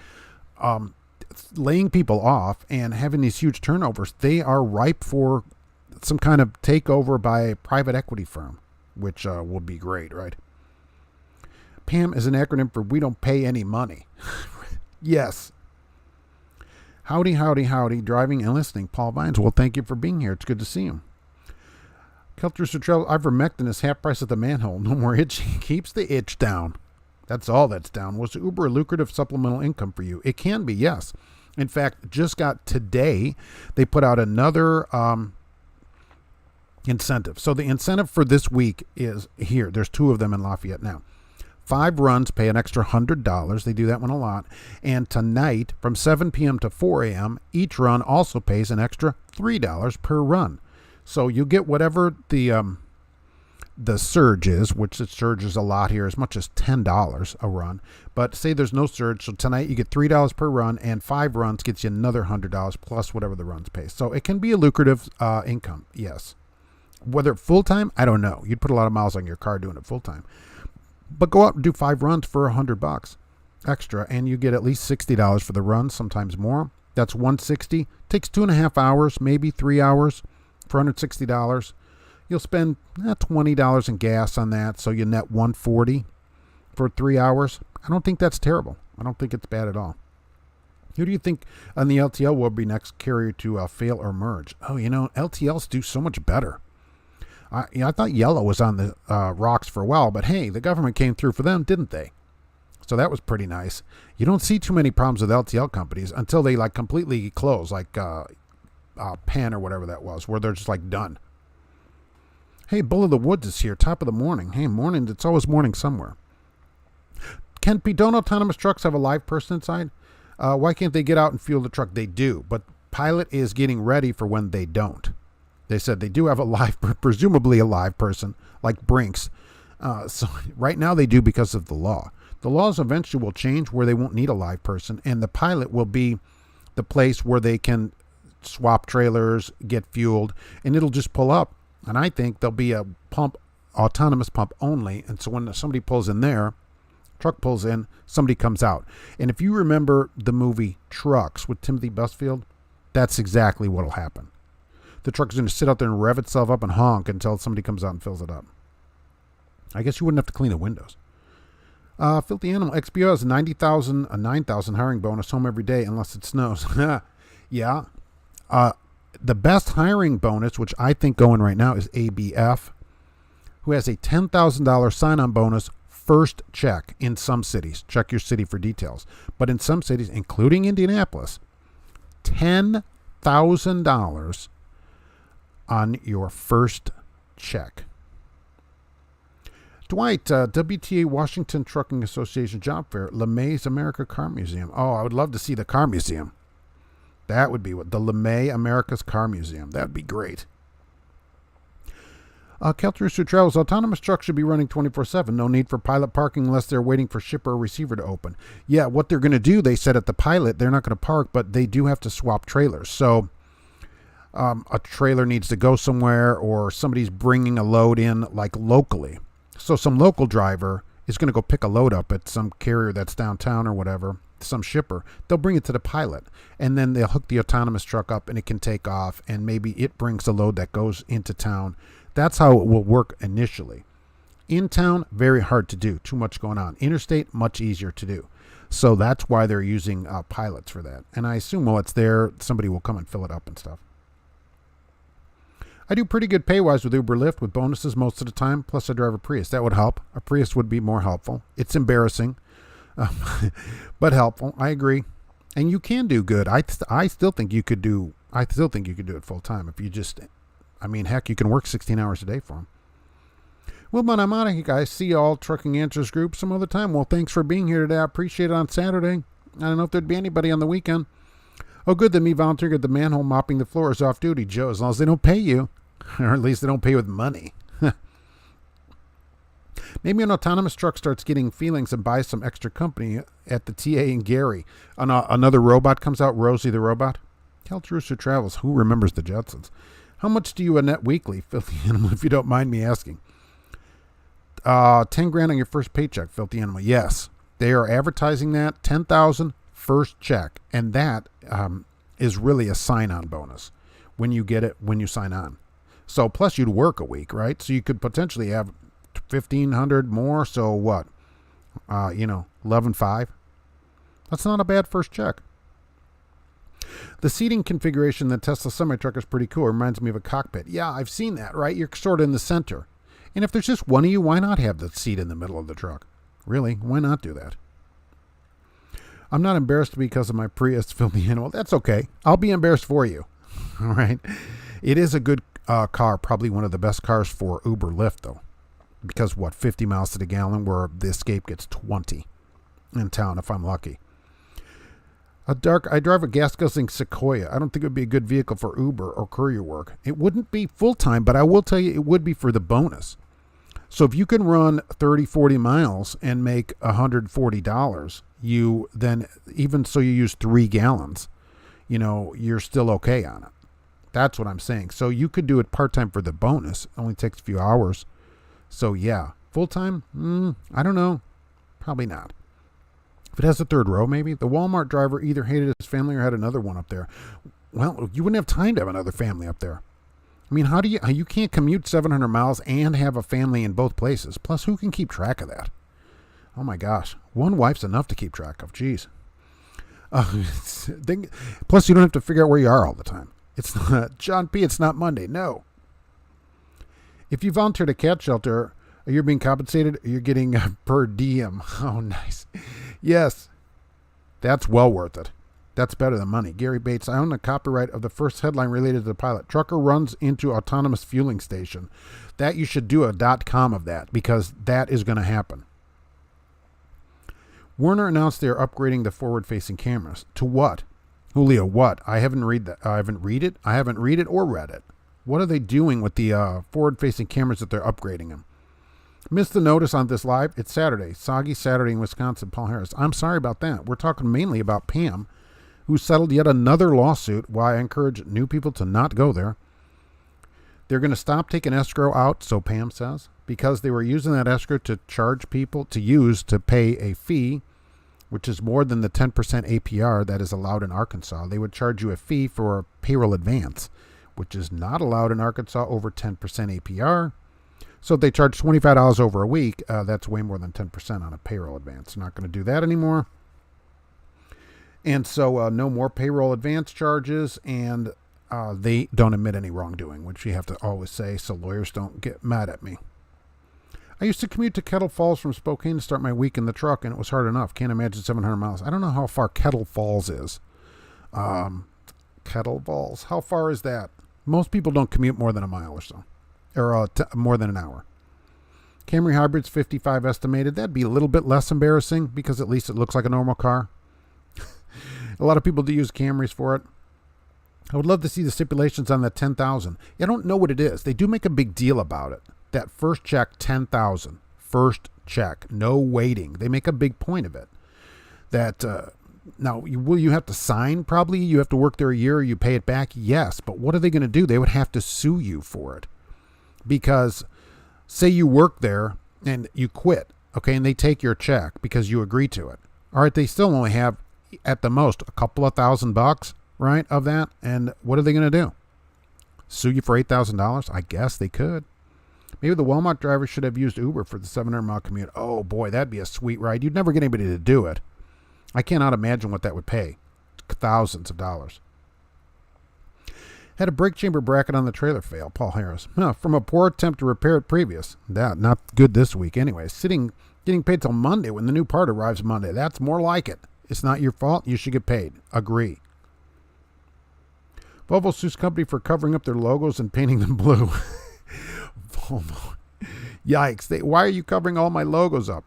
laying people off and having these huge turnovers, they are ripe for some kind of takeover by a private equity firm, which will be great, right? PAM is an acronym for we don't pay any money. Yes. Howdy, howdy, howdy, driving and listening. Paul Vines, well, thank you for being here. It's good to see you. Kelters Travel, ivermectin is half price at the manhole. No more itching. Keeps the itch down. That's all that's down. Was Uber a lucrative supplemental income for you? It can be, yes. In fact, just got today, they put out another incentive. So the incentive for this week is here. There's 2 of them in Lafayette now. 5 runs pay an extra $100. They do that one a lot. And tonight, from 7 p.m. to 4 a.m., each run also pays an extra $3 per run. So you get whatever the surge is, which the surge is a lot here, as much as $10 a run. But say there's no surge, so tonight you get $3 per run, and 5 runs gets you another $100 plus whatever the runs pay. So it can be a lucrative income, yes. Whether full-time, I don't know. You'd put a lot of miles on your car doing it full-time. But go out and do 5 runs for $100. extra, and you get at least $60 for the run, sometimes more. That's $160. Takes 2.5 hours, maybe 3 hours for $160. You'll spend $20 in gas on that, so you net $140 for 3 hours. I don't think that's terrible. I don't think it's bad at all. Who do you think on the LTL will be next carrier to fail or merge? Oh, LTLs do so much better. I thought Yellow was on the rocks for a while, but hey, the government came through for them, didn't they? So that was pretty nice. You don't see too many problems with LTL companies until they like completely close, like PAN or whatever that was, where they're just like done. Hey, Bull of the Woods is here, top of the morning. Hey, morning, it's always morning somewhere. Don't autonomous trucks have a live person inside? Why can't they get out and fuel the truck? They do, but Pilot is getting ready for when they don't. They said they do have a live, presumably a live person, like Brinks. So right now they do because of the law. The laws eventually will change where they won't need a live person, and the Pilot will be the place where they can swap trailers, get fueled, and it'll just pull up. And I think there'll be a autonomous pump only, and so when somebody pulls in there, truck pulls in, somebody comes out. And if you remember the movie Trucks with Timothy Busfield, that's exactly what will happen. The truck is going to sit out there and rev itself up and honk until somebody comes out and fills it up. I guess you wouldn't have to clean the windows. Filthy Animal, XPO has a 9,000 hiring bonus, home every day unless it snows. Yeah. The best hiring bonus, which I think going right now, is ABF, who has a $10,000 sign-on bonus first check in some cities. Check your city for details. But in some cities, including Indianapolis, $10,000 on your first check. Dwight, WTA Washington Trucking Association Job Fair, LeMay's America Car Museum. Oh, I would love to see the car museum. That would be what the LeMay America's Car Museum. That would be great. Keltruce who travels, autonomous trucks should be running 24/7. No need for Pilot parking unless they're waiting for shipper or receiver to open. Yeah, what they're going to do, they said at the Pilot, they're not going to park, but they do have to swap trailers. So a trailer needs to go somewhere, or somebody's bringing a load in like locally. So some local driver is going to go pick a load up at some carrier that's downtown or whatever, some shipper. They'll bring it to the Pilot, and then they'll hook the autonomous truck up and it can take off, and maybe it brings the load that goes into town. That's how it will work initially. In town, very hard to do. Too much going on. Interstate, much easier to do. So that's why they're using pilots for that. And I assume while it's there, somebody will come and fill it up and stuff. I do pretty good pay-wise with Uber Lyft with bonuses most of the time. Plus, I drive a Prius. That would help. A Prius would be more helpful. It's embarrassing, but helpful. I agree. And you can do good. I still think you could do. I still think you could do it full time if you just. I mean, heck, you can work 16 hours a day for them. Well, but I'm out of here, guys. See you all Trucking Answers group some other time. Well, thanks for being here today. I appreciate it on Saturday. I don't know if there'd be anybody on the weekend. Oh, good that me volunteering at the manhole mopping the floor is off duty, Joe, as long as they don't pay you. Or at least they don't pay with money. Maybe an autonomous truck starts getting feelings and buys some extra company at the TA in Gary. Another robot comes out, Rosie the robot. Caltruce who travels. Who remembers the Jetsons? How much do you net weekly, Filthy Animal, if you don't mind me asking? 10 grand on your first paycheck, Filthy Animal. Yes, they are advertising that. 10,000 first check. And that is really a sign-on bonus when you get it, when you sign on. So plus you'd work a week, right? So you could potentially have 1,500 more. So what? 11.5. That's not a bad first check. The seating configuration that Tesla semi-truck is pretty cool. It reminds me of a cockpit. Yeah, I've seen that, right? You're sort of in the center. And if there's just one of you, why not have the seat in the middle of the truck? Really? Why not do that? I'm not embarrassed because of my Prius, Filthy Animal. That's okay. I'll be embarrassed for you. All right. It is a good car, probably one of the best cars for Uber Lyft, though. Because, 50 miles to the gallon, where the Escape gets 20 in town, if I'm lucky. I drive a gas-guzzling Sequoia. I don't think it would be a good vehicle for Uber or courier work. It wouldn't be full-time, but I will tell you it would be for the bonus. So if you can run 30, 40 miles and make $140, you then, even so you use 3 gallons, you're still okay on it. That's what I'm saying. So you could do it part-time for the bonus. It only takes a few hours. So yeah, full-time? I don't know. Probably not. If it has a third row, maybe. The Walmart driver either hated his family or had another one up there. Well, you wouldn't have time to have another family up there. I mean, you can't commute 700 miles and have a family in both places. Plus, who can keep track of that? Oh my gosh. One wife's enough to keep track of. Jeez. Plus, you don't have to figure out where you are all the time. It's not, John P., it's not Monday. No. If you volunteer at a cat shelter, you're being compensated, you're getting per diem. Oh, nice. Yes. That's well worth it. That's better than money. Gary Bates, I own the copyright of the first headline related to the pilot. Trucker runs into autonomous fueling station. That you should do a .com of that, because that is going to happen. Werner announced they are upgrading the forward-facing cameras. To what? Julio, what? I haven't read it or read it. What are they doing with the forward-facing cameras that they're upgrading them? Missed the notice on this live? It's Saturday. Soggy Saturday in Wisconsin. Paul Harris. I'm sorry about that. We're talking mainly about PAM, who settled yet another lawsuit. Why I encourage new people to not go there. They're going to stop taking escrow out, so PAM says, because they were using that escrow to charge people to pay a fee, which is more than the 10% APR that is allowed in Arkansas. They would charge you a fee for a payroll advance, which is not allowed in Arkansas over 10% APR. So if they charge $25 over a week, that's way more than 10% on a payroll advance. They're not going to do that anymore. And so no more payroll advance charges, and they don't admit any wrongdoing, which you have to always say so lawyers don't get mad at me. I used to commute to Kettle Falls from Spokane to start my week in the truck, and it was hard enough. Can't imagine 700 miles. I don't know how far Kettle Falls is. Kettle Falls. How far is that? Most people don't commute more than a mile or so. Or more than an hour. Camry Hybrid's 55 estimated. That'd be a little bit less embarrassing because at least it looks like a normal car. A lot of people do use Camrys for it. I would love to see the stipulations on that 10,000. I don't know what it is. They do make a big deal about it. That first check, 10,000. First check. No waiting. They make a big point of it. That now, will you have to sign? Probably. You have to work there a year. You pay it back? Yes. But what are they going to do? They would have to sue you for it. Because say you work there and you quit, okay, and they take your check because you agree to it. All right, they still only have at the most a couple of $1,000, right, of that. And what are they going to do? Sue you for $8,000? I guess they could. Maybe the Walmart driver should have used Uber for the 700-mile commute. Oh, boy, that'd be a sweet ride. You'd never get anybody to do it. I cannot imagine what that would pay. Thousands of dollars. Had a brake chamber bracket on the trailer fail. Paul Harris. From a poor attempt to repair it previous. That not good this week anyway. Getting paid till Monday when the new part arrives Monday. That's more like it. It's not your fault. You should get paid. Agree. Volvo sues company for covering up their logos and painting them blue. Volvo. Yikes. Why are you covering all my logos up?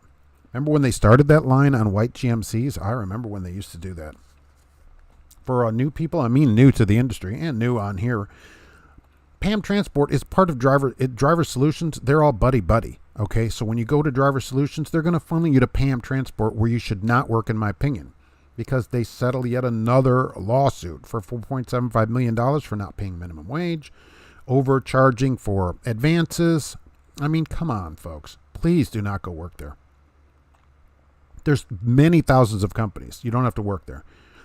Remember when they started that line on white GMCs? I remember when they used to do that. For new people, I mean new to the industry and new on here, PAM Transport is part of Driver Solutions. They're all buddy-buddy, okay? So when you go to Driver Solutions, they're going to funnel you to PAM Transport where you should not work, in my opinion, because they settle yet another lawsuit for $4.75 million for not paying minimum wage, overcharging for advances. I mean, come on, folks. Please do not go work there. There's many thousands of companies. You don't have to work there.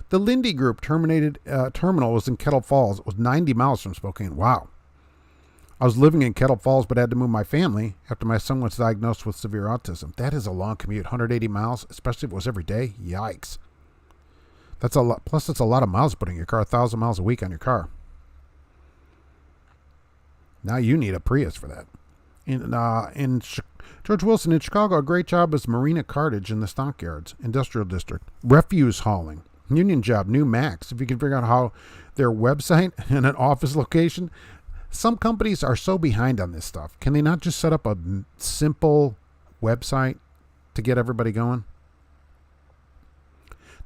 The Lindy Group terminal was in Kettle Falls. It was 90 miles from Spokane. Wow. I was living in Kettle Falls, but had to move my family after my son was diagnosed with severe autism. That is a long commute, 180 miles, especially if it was every day. Yikes. That's a lot. Plus, it's a lot of miles putting your car, 1,000 miles a week on your car. Now you need a Prius for that. George Wilson in Chicago, a great job as Marina Cartage in the Stockyards Industrial District. Refuse hauling. Union job, new max. If you can figure out how their website and an office location. Some companies are so behind on this stuff. Can they not just set up a simple website to get everybody going?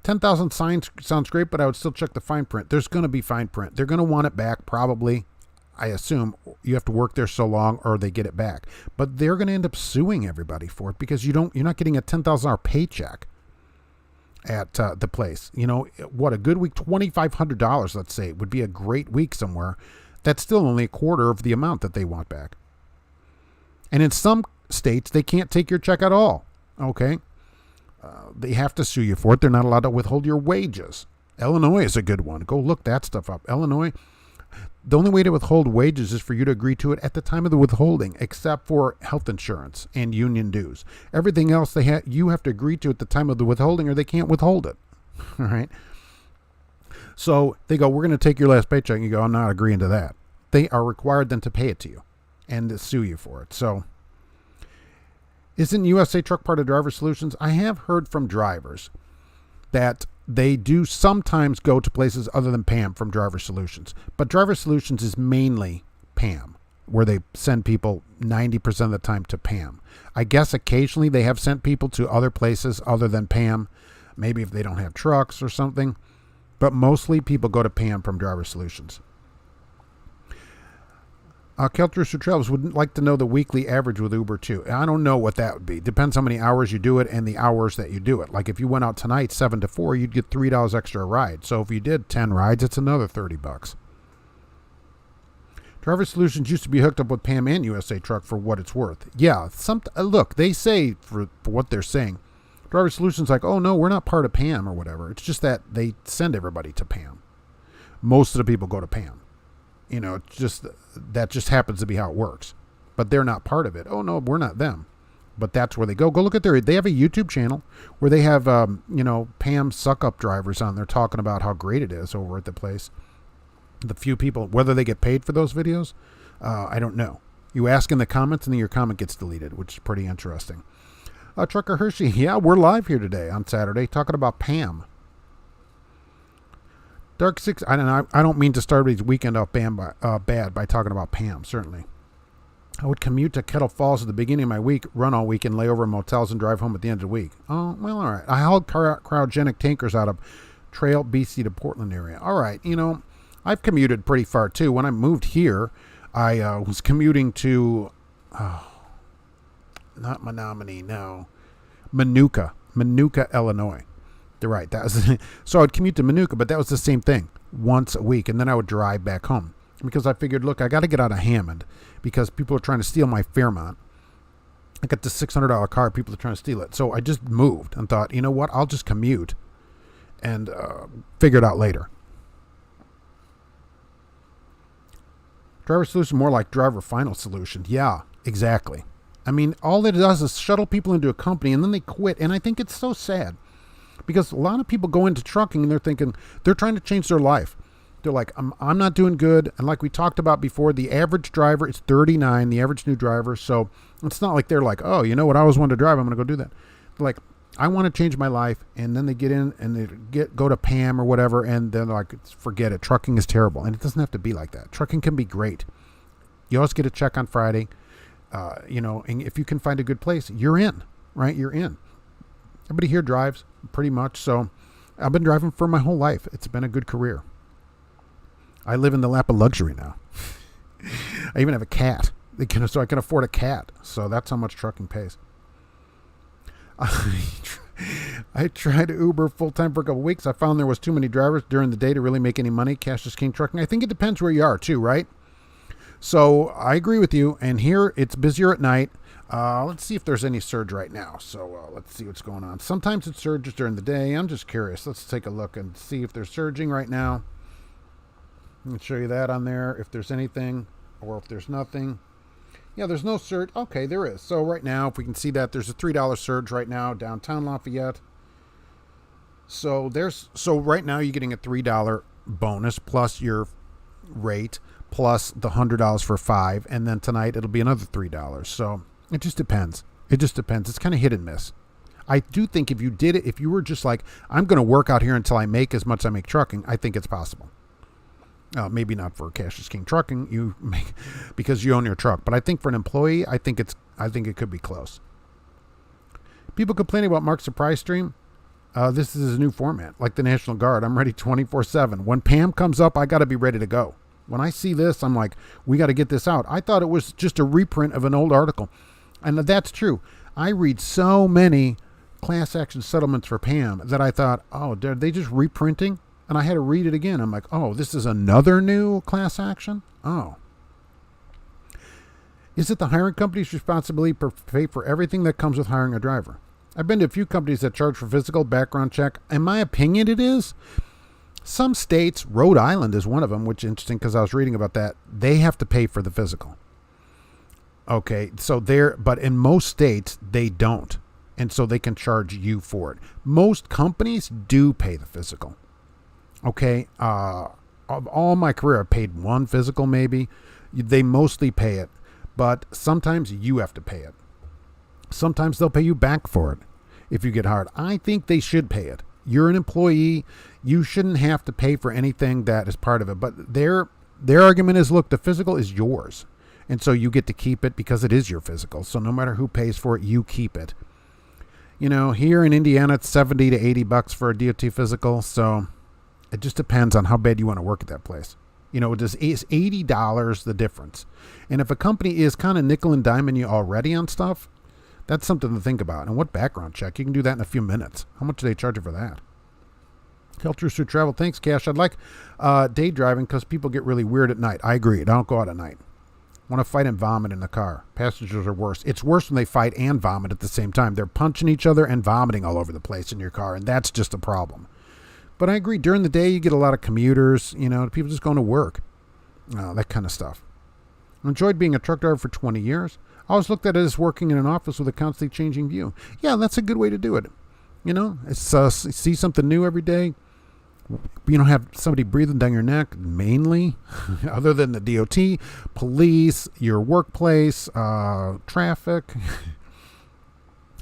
10,000 signs sounds great, but I would still check the fine print. There's going to be fine print. They're going to want it back probably. I assume you have to work there so long or they get it back. But they're going to end up suing everybody for it because you're not getting a $10,000 paycheck at the place. You know, what a good week, $2,500, let's say, would be a great week somewhere. That's still only a quarter of the amount that they want back. And in some states, they can't take your check at all. Okay. They have to sue you for it. They're not allowed to withhold your wages. Illinois is a good one. Go look that stuff up. Illinois, the only way to withhold wages is for you to agree to it at the time of the withholding, except for health insurance and union dues. Everything else you have to agree to at the time of the withholding, or they can't withhold it. All right. So they go, we're going to take your last paycheck. And you go, I'm not agreeing to that. They are required then to pay it to you and to sue you for it. So isn't USA Truck part of Driver Solutions? I have heard from drivers that they do sometimes go to places other than PAM from Driver Solutions. But Driver Solutions is mainly PAM, where they send people 90% of the time to PAM. I guess occasionally they have sent people to other places other than PAM, maybe if they don't have trucks or something. But mostly people go to PAM from Driver Solutions. Keltruster Travels would like to know the weekly average with Uber too. I don't know what that would be. Depends how many hours you do it and the hours that you do it. Like if you went out tonight 7 to 4, you'd get $3 extra a ride. So if you did 10 rides, it's another $30. Driver Solutions used to be hooked up with PAM and USA Truck for what it's worth. Yeah, look, they say for what they're saying. Driver Solutions like, oh no, we're not part of PAM or whatever. It's just that they send everybody to PAM. Most of the people go to PAM. You know, it's just that just happens to be how it works. But they're not part of it. Oh no, we're not them. But that's where they go. Go look at they have a YouTube channel where they have PAM suck up drivers on there talking about how great it is over at the place. The few people, whether they get paid for those videos, I don't know. You ask in the comments and then your comment gets deleted, which is pretty interesting. Trucker Hershey, yeah, we're live here today on Saturday talking about PAM. Dark Six, I don't mean to start his weekend off bad by talking about PAM, certainly. I would commute to Kettle Falls at the beginning of my week, run all weekend, lay over in motels, and drive home at the end of the week. Oh, well, all right. I hauled cryogenic tankers out of Trail, BC to Portland area. All right, I've commuted pretty far too. When I moved here, I was commuting to, not Menominee, no, Manuka, Illinois. They're right. That was so I'd commute to Manuka, but that was the same thing once a week, and then I would drive back home because I figured, look, I got to get out of Hammond because people are trying to steal my Fairmont. I got this $600 car, people are trying to steal it, so I just moved and thought, you know what, I'll just commute and figure it out later. Driver solution more like driver final solution. Yeah, exactly. I mean, all it does is shuttle people into a company and then they quit, and I think it's so sad. Because a lot of people go into trucking and they're thinking, they're trying to change their life. They're like, I'm not doing good. And like we talked about before, the average driver is 39, the average new driver. So it's not like they're like, oh, you know what, I always wanted to drive, I'm going to go do that. They're like, I want to change my life. And then they get in and they go to PAM or whatever. And they're like, forget it. Trucking is terrible. And it doesn't have to be like that. Trucking can be great. You always get a check on Friday. And if you can find a good place, you're in, right? You're in. Everybody here drives pretty much, so I've been driving for my whole life. It's been a good career. I live in the lap of luxury now. I even have a cat, so I can afford a cat. So that's how much trucking pays. I tried to Uber full-time for a couple weeks. I found there was too many drivers during the day to really make any money. Cash is king trucking. I think it depends where you are too, right? So I agree with you. And here it's busier at night. Let's see if there's any surge right now. So let's see what's going on. Sometimes it surges during the day. I'm just curious. Let's take a look and see if they're surging right now. I'll show you that on there if there's anything or if there's nothing. Yeah, there's no surge. Okay, there is. So right now, if we can see that, there's a $3 surge right now downtown Lafayette. So right now you're getting a $3 bonus plus your rate plus the $100 for $5, and then tonight it'll be another $3. So it just depends. It's kind of hit and miss. I do think if you did it, if you were just like, I'm going to work out here until I make as much as I make trucking, I think it's possible. Maybe not for Cash is King Trucking, you make because you own your truck. But I think for an employee, I think it could be close. People complaining about Mark's surprise stream. This is his new format, like the National Guard. I'm ready 24/7. When PAM comes up, I got to be ready to go. When I see this, I'm like, we got to get this out. I thought it was just a reprint of an old article. And that's true. I read so many class action settlements for PAM that I thought, oh, are they just reprinting? And I had to read it again. I'm like, oh, this is another new class action? Oh. Is it the hiring company's responsibility to pay for everything that comes with hiring a driver? I've been to a few companies that charge for physical background check. In my opinion, it is. Some states, Rhode Island is one of them, which is interesting because I was reading about that. They have to pay for the physical. Okay, so but in most states, they don't. And so they can charge you for it. Most companies do pay the physical. Okay, of all my career, I've paid one physical maybe. They mostly pay it. But sometimes you have to pay it. Sometimes they'll pay you back for it if you get hired. I think they should pay it. You're an employee. You shouldn't have to pay for anything that is part of it. But their argument is, look, the physical is yours. And so you get to keep it because it is your physical. So no matter who pays for it, you keep it. You know, here in Indiana, it's $70 to $80 for a DOT physical. So it just depends on how bad you want to work at that place. You know, is $80 the difference? And if a company is kind of nickel and diming you already on stuff, that's something to think about. And what background check? You can do that in a few minutes. How much do they charge you for that? Filters through travel. Thanks, Cash. I'd like day driving because people get really weird at night. I agree. I don't go out at night. Want to fight and vomit in the car. Passengers are worse. It's worse when they fight and vomit at the same time. They're punching each other and vomiting all over the place in your car, and that's just a problem. But I agree. During the day, you get a lot of commuters, you know, people just going to work. That kind of stuff. I enjoyed being a truck driver for 20 years. I always looked at it as working in an office with a constantly changing view. Yeah, that's a good way to do it. You know, it's see something new every day. You don't have somebody breathing down your neck, mainly, other than the DOT, police, your workplace, traffic.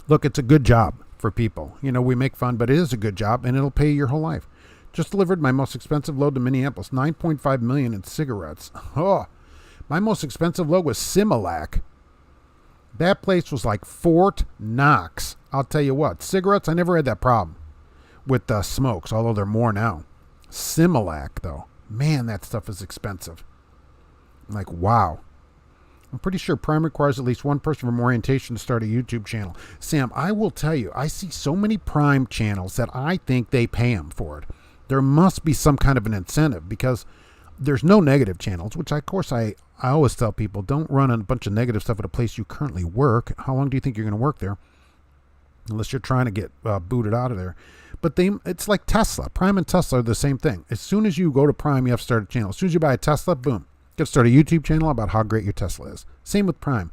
Look, it's a good job for people. You know, we make fun, but it is a good job, and it'll pay your whole life. Just delivered my most expensive load to Minneapolis, $9.5 million in cigarettes. Oh, my most expensive load was Similac. That place was like Fort Knox. I'll tell you what, cigarettes, I never had that problem with smokes, although they're more now. Similac, though. Man, that stuff is expensive. I'm like, wow. I'm pretty sure Prime requires at least one person from orientation to start a YouTube channel. Sam, I will tell you, I see so many Prime channels that I think they pay them for it. There must be some kind of an incentive because there's no negative channels, which of course I always tell people, don't run a bunch of negative stuff at a place you currently work. How long do you think you're going to work there? Unless you're trying to get booted out of there. But it's like Tesla. Prime and Tesla are the same thing. As soon as you go to Prime, you have to start a channel. As soon as you buy a Tesla, boom. You have to start a YouTube channel about how great your Tesla is. Same with Prime.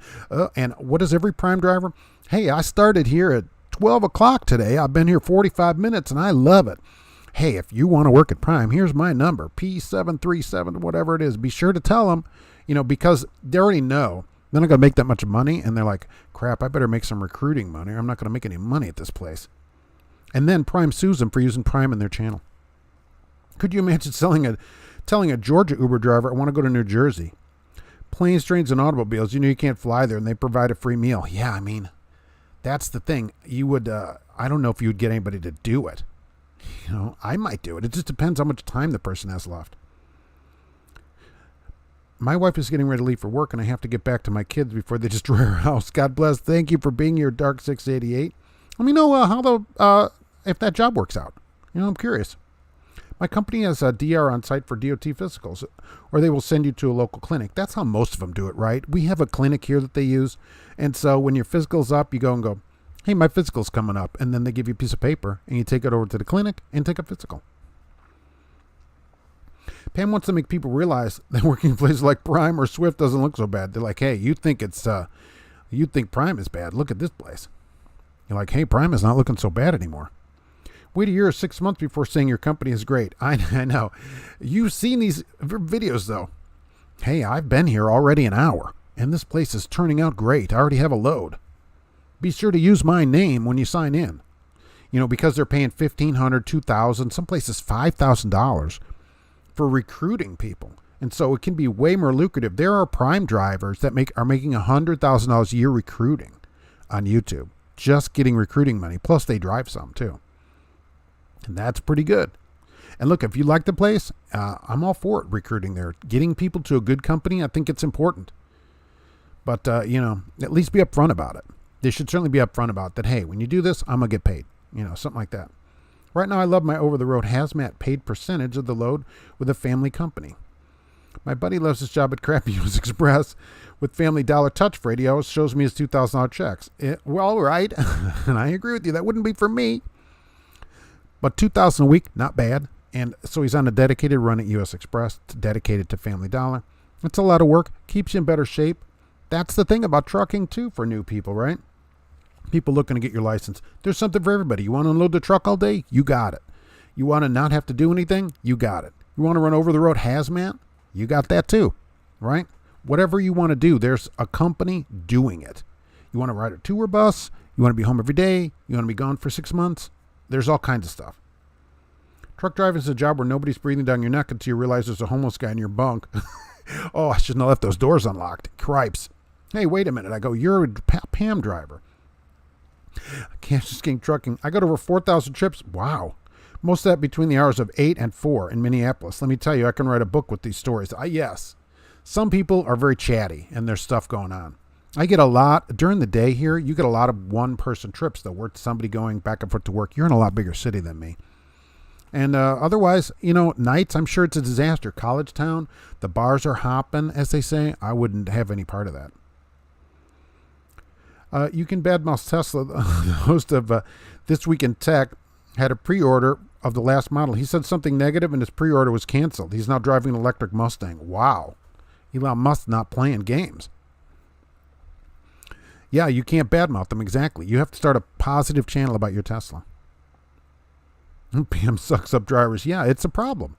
And what is every Prime driver? Hey, I started here at 12 o'clock today. I've been here 45 minutes and I love it. Hey, if you want to work at Prime, here's my number, P737, whatever it is. Be sure to tell them, you know, because they already know they're not going to make that much money. And they're like, crap, I better make some recruiting money or I'm not going to make any money at this place. And then Prime sues them for using Prime in their channel. Could you imagine telling a Georgia Uber driver, I want to go to New Jersey? Planes, trains, and automobiles, you know you can't fly there and they provide a free meal. Yeah, I mean, that's the thing. You would, I don't know if you would get anybody to do it. You know, I might do it. It just depends how much time the person has left. My wife is getting ready to leave for work and I have to get back to my kids before they destroy our house. God bless. Thank you for being here, Dark 688. Let me know if that job works out. You know, I'm curious. My company has a DR on site for DOT physicals, or they will send you to a local clinic. That's how most of them do it, right? We have a clinic here that they use. And so when your physical's up, you go and go, hey, my physical's coming up. And then they give you a piece of paper and you take it over to the clinic and take a physical. Pam wants to make people realize that working in places like Prime or Swift doesn't look so bad. They're like, hey, you think Prime is bad. Look at this place. You're like, hey, Prime is not looking so bad anymore. Wait a year or 6 months before saying your company is great. I know. You've seen these videos, though. Hey, I've been here already an hour, and this place is turning out great. I already have a load. Be sure to use my name when you sign in. You know, because they're paying $1,500, $2,000, some places $5,000 for recruiting people. And so it can be way more lucrative. There are Prime drivers that are making $100,000 a year recruiting on YouTube. Just getting recruiting money. Plus they drive some too. And that's pretty good. And look, if you like the place, I'm all for it, recruiting there. Getting people to a good company, I think it's important. But, you know, at least be upfront about it. They should certainly be upfront about that. Hey, when you do this, I'm going to get paid. You know, something like that. Right now, I love my over-the-road hazmat paid percentage of the load with a family company. My buddy loves his job at crappy US Express with Family Dollar touch radio. Shows me his $2,000 checks. Well, right. And I agree with you. That wouldn't be for me. But $2,000 a week, not bad. And so he's on a dedicated run at US Express, dedicated to Family Dollar. It's a lot of work. Keeps you in better shape. That's the thing about trucking, too, for new people, right? People looking to get your license. There's something for everybody. You want to unload the truck all day? You got it. You want to not have to do anything? You got it. You want to run over the road hazmat? You got that too, right? Whatever you want to do, there's a company doing it. You want to ride a tour bus? You want to be home every day? You want to be gone for 6 months? There's all kinds of stuff. Truck driving is a job where nobody's breathing down your neck until you realize there's a homeless guy in your bunk. Oh, I shouldn't have left those doors unlocked. Cripes. Hey, wait a minute. I go, you're a PAM driver. Kansas King Trucking. I got over 4,000 trips. Wow. Most of that between the hours of 8 and 4 in Minneapolis. Let me tell you, I can write a book with these stories. Yes. Some people are very chatty and there's stuff going on. I get a lot during the day here. You get a lot of one-person trips, though, where somebody going back and forth to work. You're in a lot bigger city than me. And otherwise, nights, I'm sure it's a disaster. College town, the bars are hopping, as they say. I wouldn't have any part of that. You can badmouth Tesla. The host of This Week in Tech had a pre-order of the last model. He said something negative and his pre-order was canceled. He's now driving an electric Mustang. Wow. Elon Musk not playing games. Yeah, you can't badmouth them, exactly. You have to start a positive channel about your Tesla. PAM sucks up drivers. Yeah, it's a problem.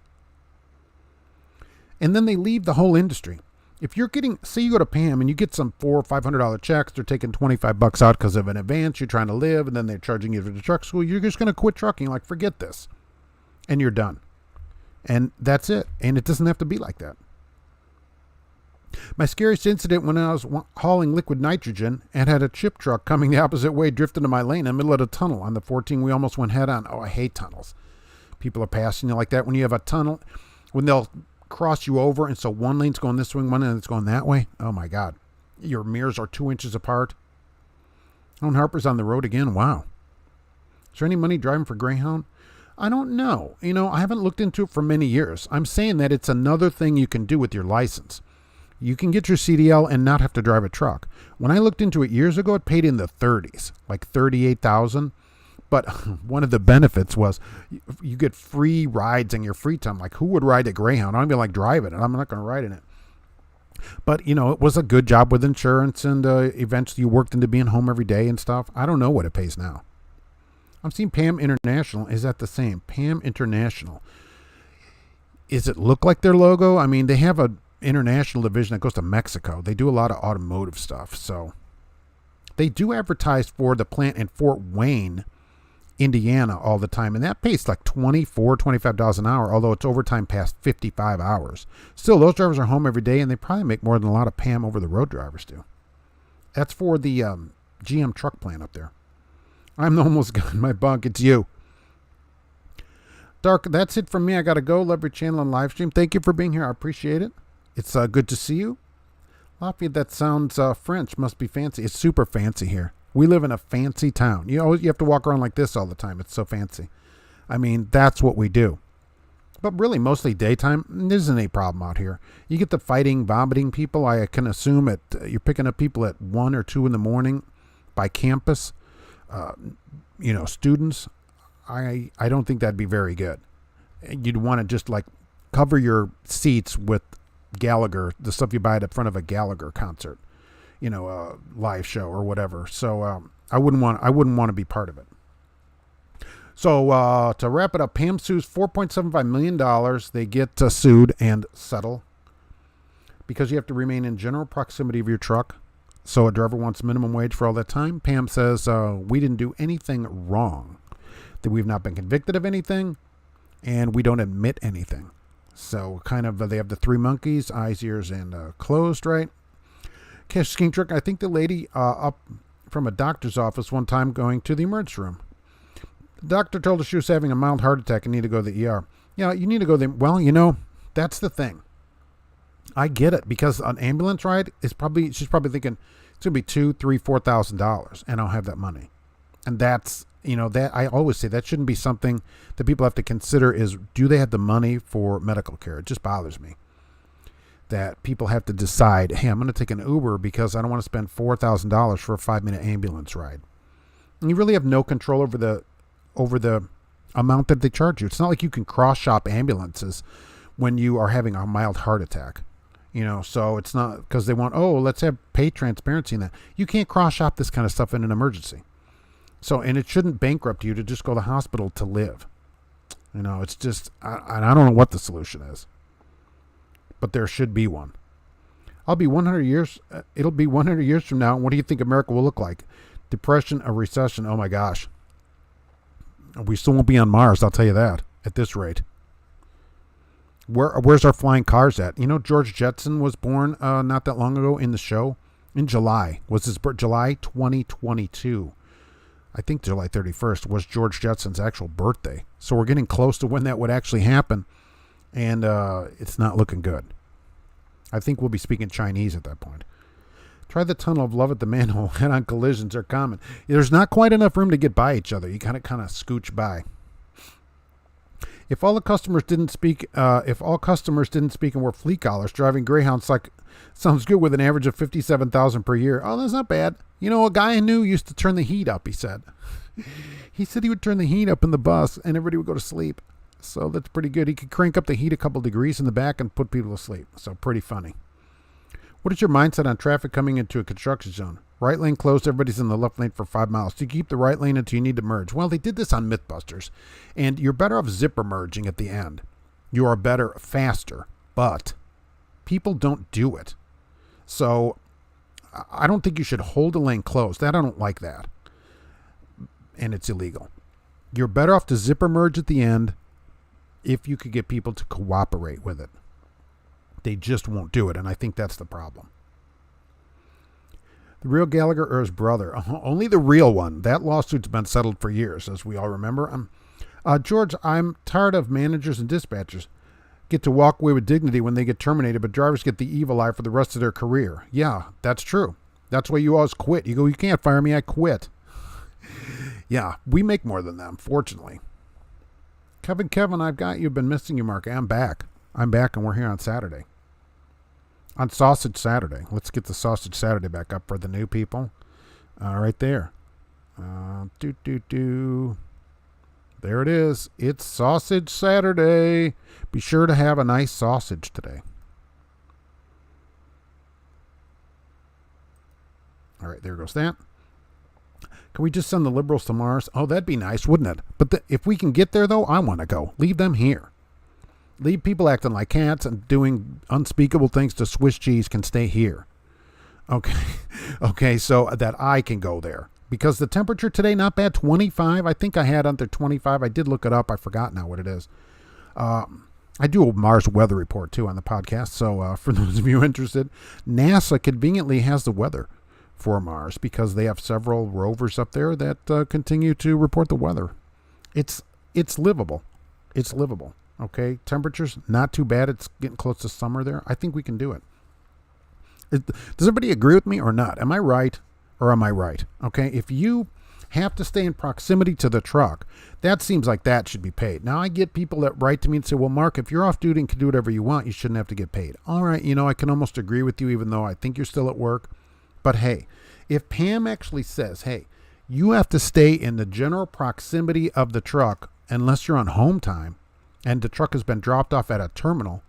And then they leave the whole industry. If you're getting, say you go to PAM and you get some $400 or $500 checks, they're taking $25 out because of an advance, you're trying to live, and then they're charging you for the truck school, you're just going to quit trucking, like, forget this. And you're done. And that's it. And it doesn't have to be like that. My scariest incident when I was hauling liquid nitrogen and had a chip truck coming the opposite way drift into my lane in the middle of the tunnel. On the 14, we almost went head on. Oh, I hate tunnels. People are passing you like that. When you have a tunnel, when they'll cross you over, and so one lane's going this way, one lane is going that way. Oh, my God. Your mirrors are 2 inches apart. Owen Harper's on the road again. Wow. Is there any money driving for Greyhound? I don't know. I haven't looked into it for many years. I'm saying that it's another thing you can do with your license. You can get your CDL and not have to drive a truck. When I looked into it years ago, it paid in the 30s, like $38,000. But one of the benefits was you get free rides in your free time. Like, who would ride a Greyhound? I don't even like driving it. I'm not going to ride in it. But, it was a good job with insurance, and eventually you worked into being home every day and stuff. I don't know what it pays now. I'm seeing PAM International. Is that the same? PAM International. Does it look like their logo? I mean, they have a international division that goes to Mexico. They do a lot of automotive stuff. So they do advertise for the plant in Fort Wayne, Indiana all the time. And that pays like $24, $25 an hour, although it's overtime past 55 hours. Still, those drivers are home every day, and they probably make more than a lot of PAM over-the-road drivers do. That's for the GM truck plant up there. I'm almost got in my bunk. It's you. Dark, that's it from me. I got to go. Love your channel and live stream. Thank you for being here. I appreciate it. It's good to see you. Lafayette, that sounds French. Must be fancy. It's super fancy here. We live in a fancy town. You have to walk around like this all the time. It's so fancy. I mean, that's what we do. But really, mostly daytime. There isn't any problem out here. You get the fighting, vomiting people. I can assume you're picking up people at 1 or 2 in the morning by campus. Students. I don't think that'd be very good. You'd want to just like cover your seats with Gallagher, the stuff you buy at the front of a Gallagher concert, live show or whatever. So I wouldn't want to be part of it. So to wrap it up, PAM sues $4.75 million. They get sued and settle because you have to remain in general proximity of your truck. So a driver wants minimum wage for all that time. PAM says we didn't do anything wrong, that we've not been convicted of anything, and we don't admit anything. So kind of they have the three monkeys, eyes, ears, and closed, right? Cash skiing trick. I think the lady up from a doctor's office one time going to the emergency room. The doctor told her she was having a mild heart attack and needed to go to the ER. Yeah, you need to go there. Well, that's the thing. I get it, because an ambulance ride she's probably thinking it's gonna be $2,000, $3,000, $4,000, and I'll have that money. And that's that I always say that shouldn't be something that people have to consider is, do they have the money for medical care? It just bothers me. that people have to decide, hey, I'm going to take an Uber because I don't want to spend $4,000 for a 5-minute ambulance ride. And you really have no control over the amount that they charge you. It's not like you can cross-shop ambulances when you are having a mild heart attack. So it's not because they want, let's have pay transparency in that. You can't cross-shop this kind of stuff in an emergency. So, and it shouldn't bankrupt you to just go to the hospital to live. It's just, I don't know what the solution is. But there should be one. It'll be 100 years from now. What do you think America will look like? Depression, a recession. Oh my gosh. We still won't be on Mars, I'll tell you that, at this rate. Where's our flying cars at? George Jetson was born not that long ago in the show. In July. Was his birth? July 2022. I think July 31st was George Jetson's actual birthday. So we're getting close to when that would actually happen. And it's not looking good. I think we'll be speaking Chinese at that point. Try the tunnel of love at the manhole. Head-on collisions are common. There's not quite enough room to get by each other. You kind of scooch by. If all customers didn't speak and were fleet collars, driving Greyhounds sounds good with an average of $57,000 per year. Oh, that's not bad. A guy I knew used to turn the heat up. He said he would turn the heat up in the bus and everybody would go to sleep. So that's pretty good. He could crank up the heat a couple degrees in the back and put people to sleep. So pretty funny. What is your mindset on traffic coming into a construction zone? Right lane closed. Everybody's in the left lane for 5 miles. Do you keep the right lane until you need to merge? Well, they did this on Mythbusters. And you're better off zipper merging at the end. You are better faster. But people don't do it. So I don't think you should hold a lane closed. I don't like that. And it's illegal. You're better off to zipper merge at the end if you could get people to cooperate with it. They just won't do it, and I think that's the problem. The real Gallagher or his brother? Only the real one. That lawsuit's been settled for years, as we all remember. George, I'm tired of managers and dispatchers get to walk away with dignity when they get terminated, but drivers get the evil eye for the rest of their career. Yeah, that's true. That's why you always quit. You go, you can't fire me, I quit. Yeah, we make more than them, fortunately. Kevin, I've got you. Been missing you, Mark. I'm back, and we're here on Saturday. On Sausage Saturday. Let's get the Sausage Saturday back up for the new people. Right there. There it is. It's Sausage Saturday. Be sure to have a nice sausage today. All right, there goes that. Can we just send the liberals to Mars? Oh, that'd be nice, wouldn't it? But if we can get there, though, I want to go. Leave them here. Leave people acting like cats and doing unspeakable things to Swiss cheese can stay here. Okay, so that I can go there. Because the temperature today, not bad, 25. I think I had under 25. I did look it up. I forgot now what it is. I do a Mars weather report, too, on the podcast. So for those of you interested, NASA conveniently has the weather for Mars because they have several rovers up there that continue to report the weather. It's livable. It's livable. Okay, temperatures not too bad. It's getting close to summer there. I think we can do it. Does everybody agree with me or not? Am I right or am I right? Okay, if you have to stay in proximity to the truck, that seems like that should be paid. Now, I get people that write to me and say, well, Mark, if you're off duty and can do whatever you want, you shouldn't have to get paid. All right, I can almost agree with you, even though I think you're still at work. But hey, if PAM actually says, hey, you have to stay in the general proximity of the truck unless you're on home time, and the truck has been dropped off at a terminal,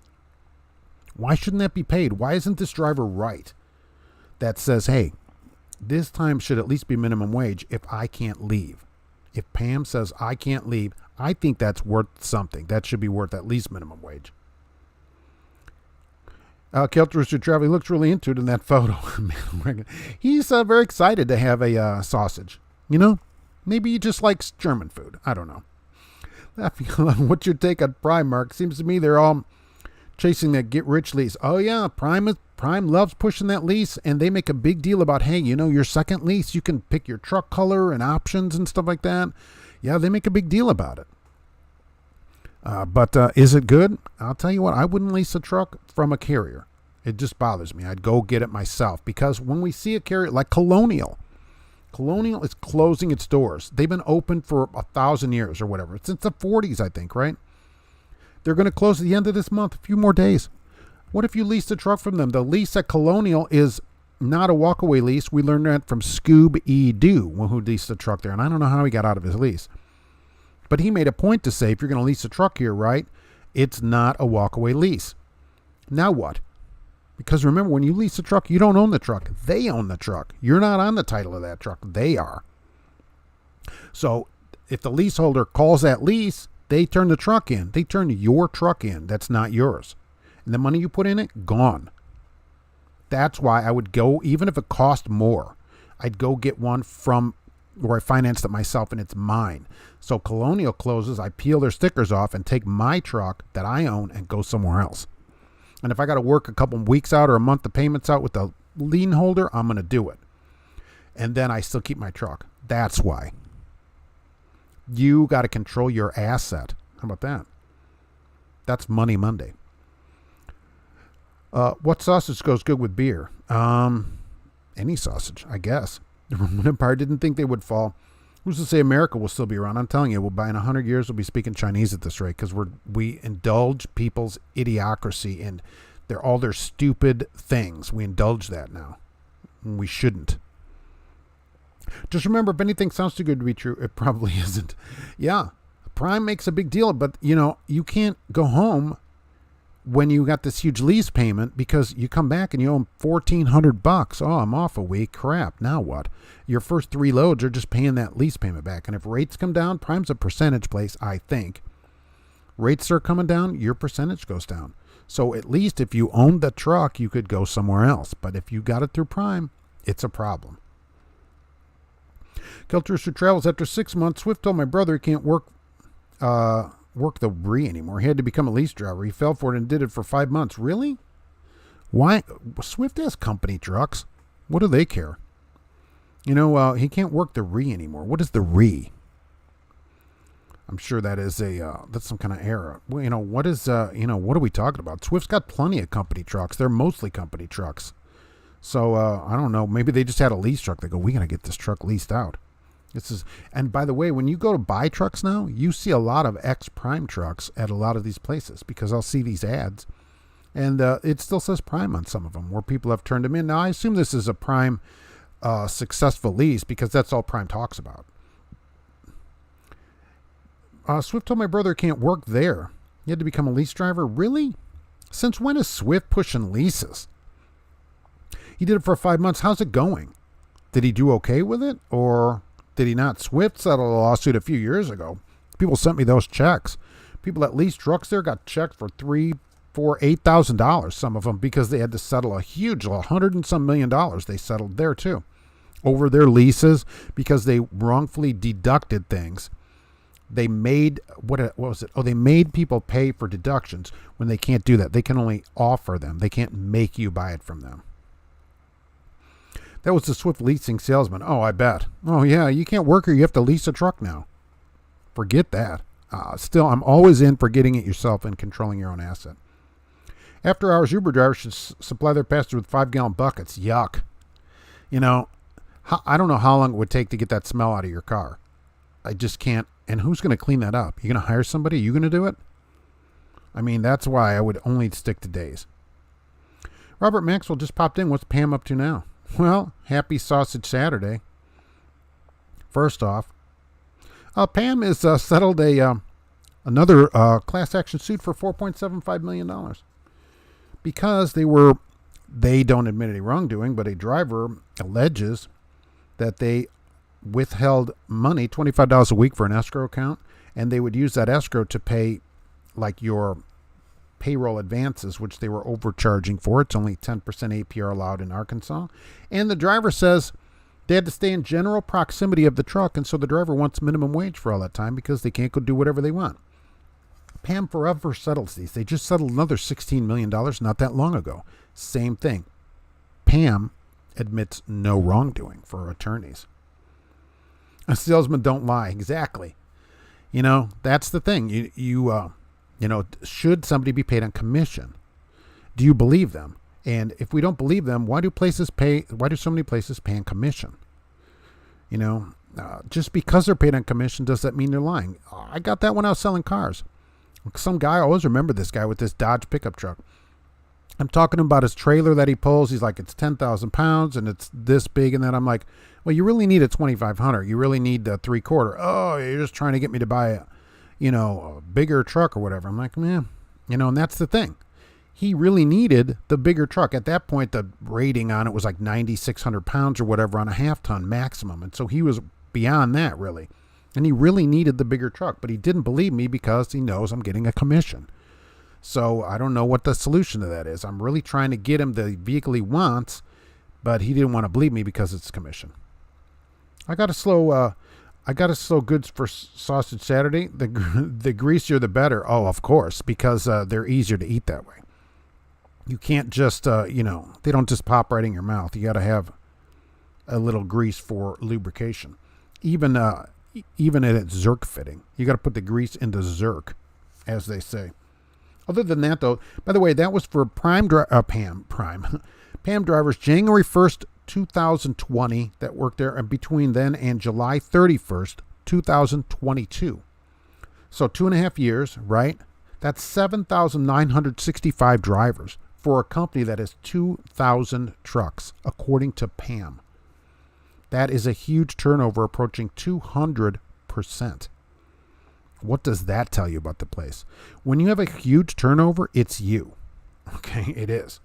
why shouldn't that be paid? Why isn't this driver right that says, hey, this time should at least be minimum wage if I can't leave? If Pam says I can't leave, I think that's worth something. That should be worth at least minimum wage. Keltrooster Travel, he looks really into it in that photo. He's very excited to have a sausage. Maybe he just likes German food. I don't know. What's your take on Prime, Mark? Seems to me they're all chasing that get-rich lease. Oh, yeah, Prime loves pushing that lease, and they make a big deal about, hey, your second lease, you can pick your truck color and options and stuff like that. Yeah, they make a big deal about it. But is it good? I'll tell you what, I wouldn't lease a truck from a carrier. It just bothers me. I'd go get it myself, because when we see a carrier like Colonial is closing its doors. They've been open for 1,000 years or whatever. Since the 40s, I think, right? They're going to close at the end of this month, a few more days. What if you lease the truck from them? The lease at Colonial is not a walkaway lease. We learned that from Scoob E. Doo, who leased the truck there. And I don't know how he got out of his lease. But he made a point to say, if you're going to lease a truck here, right, it's not a walkaway lease. Now what? Because remember, when you lease a truck, you don't own the truck. They own the truck. You're not on the title of that truck. They are. So if the leaseholder calls that lease, they turn the truck in. They turn your truck in. That's not yours. And the money you put in it, gone. That's why I would go, even if it cost more, I'd go get one from where I financed it myself and it's mine. So Colonial closes, I peel their stickers off and take my truck that I own and go somewhere else. And if I got to work a couple of weeks out or a month of payments out with the lien holder, I'm going to do it. And then I still keep my truck. That's why. You got to control your asset. How about that? That's Money Monday. What sausage goes good with beer? Any sausage, I guess. The Roman Empire didn't think they would fall. Who's to say America will still be around? I'm telling you, in 100 years, we'll be speaking Chinese at this rate because we indulge people's idiocracy and all their stupid things. We indulge that now. And we shouldn't. Just remember, if anything sounds too good to be true, it probably isn't. Yeah, Prime makes a big deal, but you can't go home when you got this huge lease payment because you come back and you owe them $1,400. Oh, I'm off a week. Crap. Now what? Your first 3 loads are just paying that lease payment back. And if rates come down, Prime's a percentage place, I think. Rates are coming down, your percentage goes down. So at least if you owned the truck, you could go somewhere else. But if you got it through Prime, it's a problem. Keltrooster travels. After 6 months, Swift told my brother he can't work the RE anymore. He had to become a lease driver. He fell for it and did it for 5 months. Really? Why? Swift has company trucks. What do they care? He can't work the RE anymore. What is the RE? I'm sure that is that's some kind of error. Well, what are we talking about? Swift's got plenty of company trucks. They're mostly company trucks. So, I don't know. Maybe they just had a lease truck. They go, we got to get this truck leased out. And by the way, when you go to buy trucks now, you see a lot of ex-Prime trucks at a lot of these places because I'll see these ads and it still says Prime on some of them where people have turned them in. Now, I assume this is a Prime successful lease because that's all Prime talks about. Swift told my brother he can't work there. He had to become a lease driver. Really? Since when is Swift pushing leases? He did it for 5 months. How's it going? Did he do okay with it or did he not? Swift settled a lawsuit a few years ago. People sent me those checks. People that leased trucks there got checked for $3,000, $4,000, $8,000, some of them, because they had to settle a huge $100 and some million. They settled there too over their leases because they wrongfully deducted things. They made, what was it? Oh, they made people pay for deductions when they can't do that. They can only offer them. They can't make you buy it from them. That was the Swift leasing salesman. Oh, I bet. Oh, yeah, you can't work here. You have to lease a truck now. Forget that. Still, I'm always in for getting it yourself and controlling your own asset. After hours, Uber drivers should supply their passengers with 5-gallon buckets. Yuck. I don't know how long it would take to get that smell out of your car. I just can't. And who's going to clean that up? You going to hire somebody? Are you going to do it? I mean, that's why I would only stick to days. Robert Maxwell just popped in. What's Pam up to now? Well, happy Sausage Saturday. First off, Pam has settled another class action suit for $4.75 million because they don't admit any wrongdoing, but a driver alleges that they withheld money, $25 a week for an escrow account, and they would use that escrow to pay like your payroll advances, which they were overcharging for. It's only 10% APR allowed in Arkansas. And the driver says they had to stay in general proximity of the truck, and so the driver wants minimum wage for all that time because they can't go do whatever they want. Pam forever settles these. They just settled another $16 million not that long ago. Same thing. Pam admits no wrongdoing for attorneys. A salesman don't lie. Exactly. That's the thing. Should somebody be paid on commission? Do you believe them? And if we don't believe them, why do so many places pay on commission? Just because they're paid on commission, does that mean they're lying? I got that when I was selling cars. Some guy, I always remember this guy with this Dodge pickup truck. I'm talking about his trailer that he pulls. He's like, it's 10,000 pounds and it's this big. And then I'm like, well, you really need a 2,500. You really need the 3/4. Oh, you're just trying to get me to buy a bigger truck or whatever. I'm like, man, and that's the thing. He really needed the bigger truck. At that point, the rating on it was like 9,600 pounds or whatever on a half-ton maximum. And so he was beyond that, really. And he really needed the bigger truck. But he didn't believe me because he knows I'm getting a commission. So I don't know what the solution to that is. I'm really trying to get him the vehicle he wants, but he didn't want to believe me because it's commission. I got to slow goods for Sausage Saturday. The greasier the better. Oh, of course, because they're easier to eat that way. You can't just, they don't just pop right in your mouth. You got to have a little grease for lubrication. Even at its Zerk fitting, you got to put the grease into Zerk, as they say. Other than that, though, by the way, that was for PAM drivers January 1st, 2020 that worked there, and between then and July 31st, 2022. So 2.5 years, right? That's 7,965 drivers for a company that has 2,000 trucks, according to PAM. That is a huge turnover, approaching 200%. What does that tell you about the place? When you have a huge turnover, it's you. Okay, it is.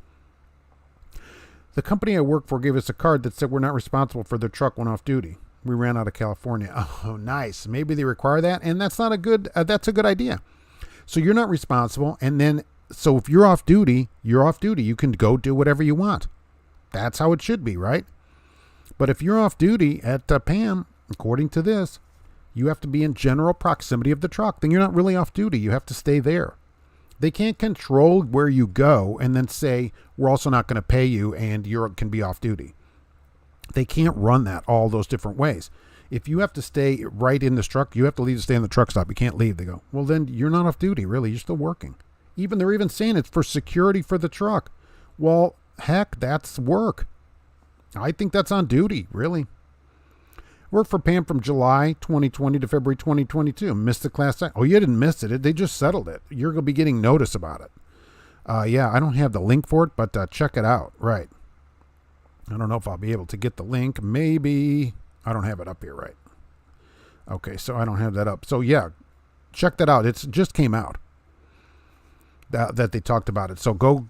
The company I work for gave us a card that said we're not responsible for their truck when off duty. We ran out of California. Oh, nice. Maybe they require that, and that's not a good. That's a good idea. So you're not responsible, and then so if you're off duty, you're off duty. You can go do whatever you want. That's how it should be, right? But if you're off duty at PAM, according to this, you have to be in general proximity of the truck. Then you're not really off duty. You have to stay there. They can't control where you go and then say, we're also not going to pay you and you can be off duty. They can't run that all those different ways. If you have to stay right in this truck, you have to leave to stay in the truck stop. You can't leave. They go, well, then you're not off duty, really. You're still working. They're even saying it's for security for the truck. Well, heck, that's work. I think that's on duty, really. Worked for PAM from July 2020 to February 2022. Missed the class act. Oh, you didn't miss it. They just settled it. You're going to be getting notice about it. Yeah, I don't have the link for it, but check it out. Right. I don't know if I'll be able to get the link. Maybe. I don't have it up here, right? Okay, so I don't have that up. So, yeah, check that out. It just came out that they talked about it. So go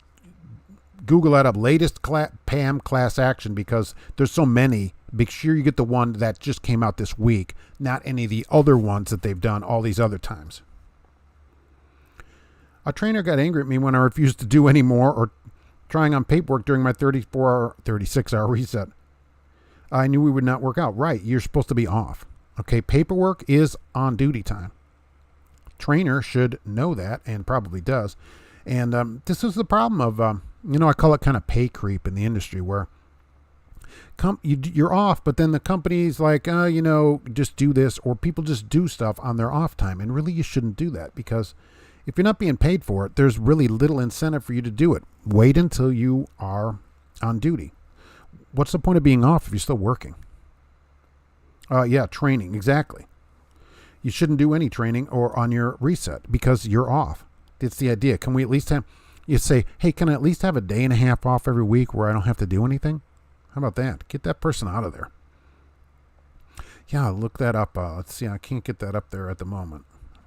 Google that up. Latest PAM class action, because there's so many. Make sure you get the one that just came out this week, not any of the other ones that they've done all these other times. A trainer got angry at me when I refused to do any more or trying on paperwork during my 36-hour reset. I knew we would not work out. Right, you're supposed to be off. Okay, paperwork is on duty time. Trainer should know that and probably does. And this is the problem of, I call it kind of pay creep in the industry where you're off, but then the company's like, just do this, or people just do stuff on their off time. And really, you shouldn't do that, because if you're not being paid for it, there's really little incentive for you to do it. Wait until you are on duty. What's the point of being off if you're still working? Yeah, training. Exactly. You shouldn't do any training or on your reset because you're off. It's the idea. Can we at least have, you say, hey, can I at least have a day and a half off every week where I don't have to do anything? How about that? Get that person out of there. Yeah, look that up. Let's see. I can't get that up there at the moment.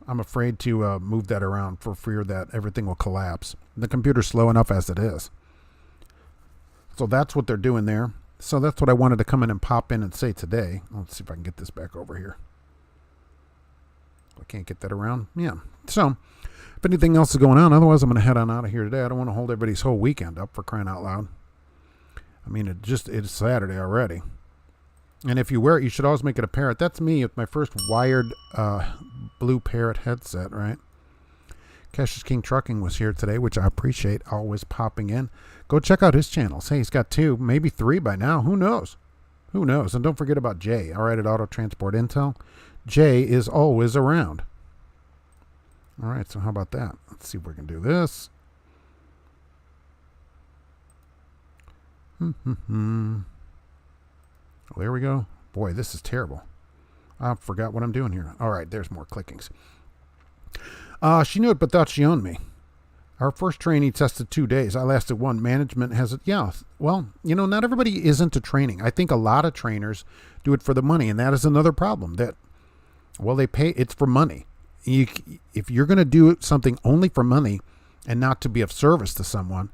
I'm afraid to move that around for fear that everything will collapse. The computer's slow enough as it is. So that's what they're doing there. So that's what I wanted to come in and pop in and say today. Let's see if I can get this back over here. I can't get that around. Yeah. So if anything else is going on, otherwise I'm going to head on out of here today. I don't want to hold everybody's whole weekend up, for crying out loud. I mean, it's Saturday already. And if you wear it, you should always make it a parrot. That's me with my first wired blue parrot headset, right? Cassius King Trucking was here today, which I appreciate, always popping in. Go check out his channels. Hey, he's got 2, maybe 3 by now. Who knows? Who knows? And don't forget about Jay, all right, at Auto Transport Intel. Jay is always around. All right, so how about that? Let's see if we can do this. Well, there we go. Boy, this is terrible. I forgot what I'm doing here. All right, there's more clickings. She knew it but thought she owned me. Our first trainee tested 2 days. I lasted one. Management has it. Yeah. Well, not everybody is into training. I think a lot of trainers do it for the money, and that is another problem. They pay. It's for money. If you're going to do something only for money and not to be of service to someone,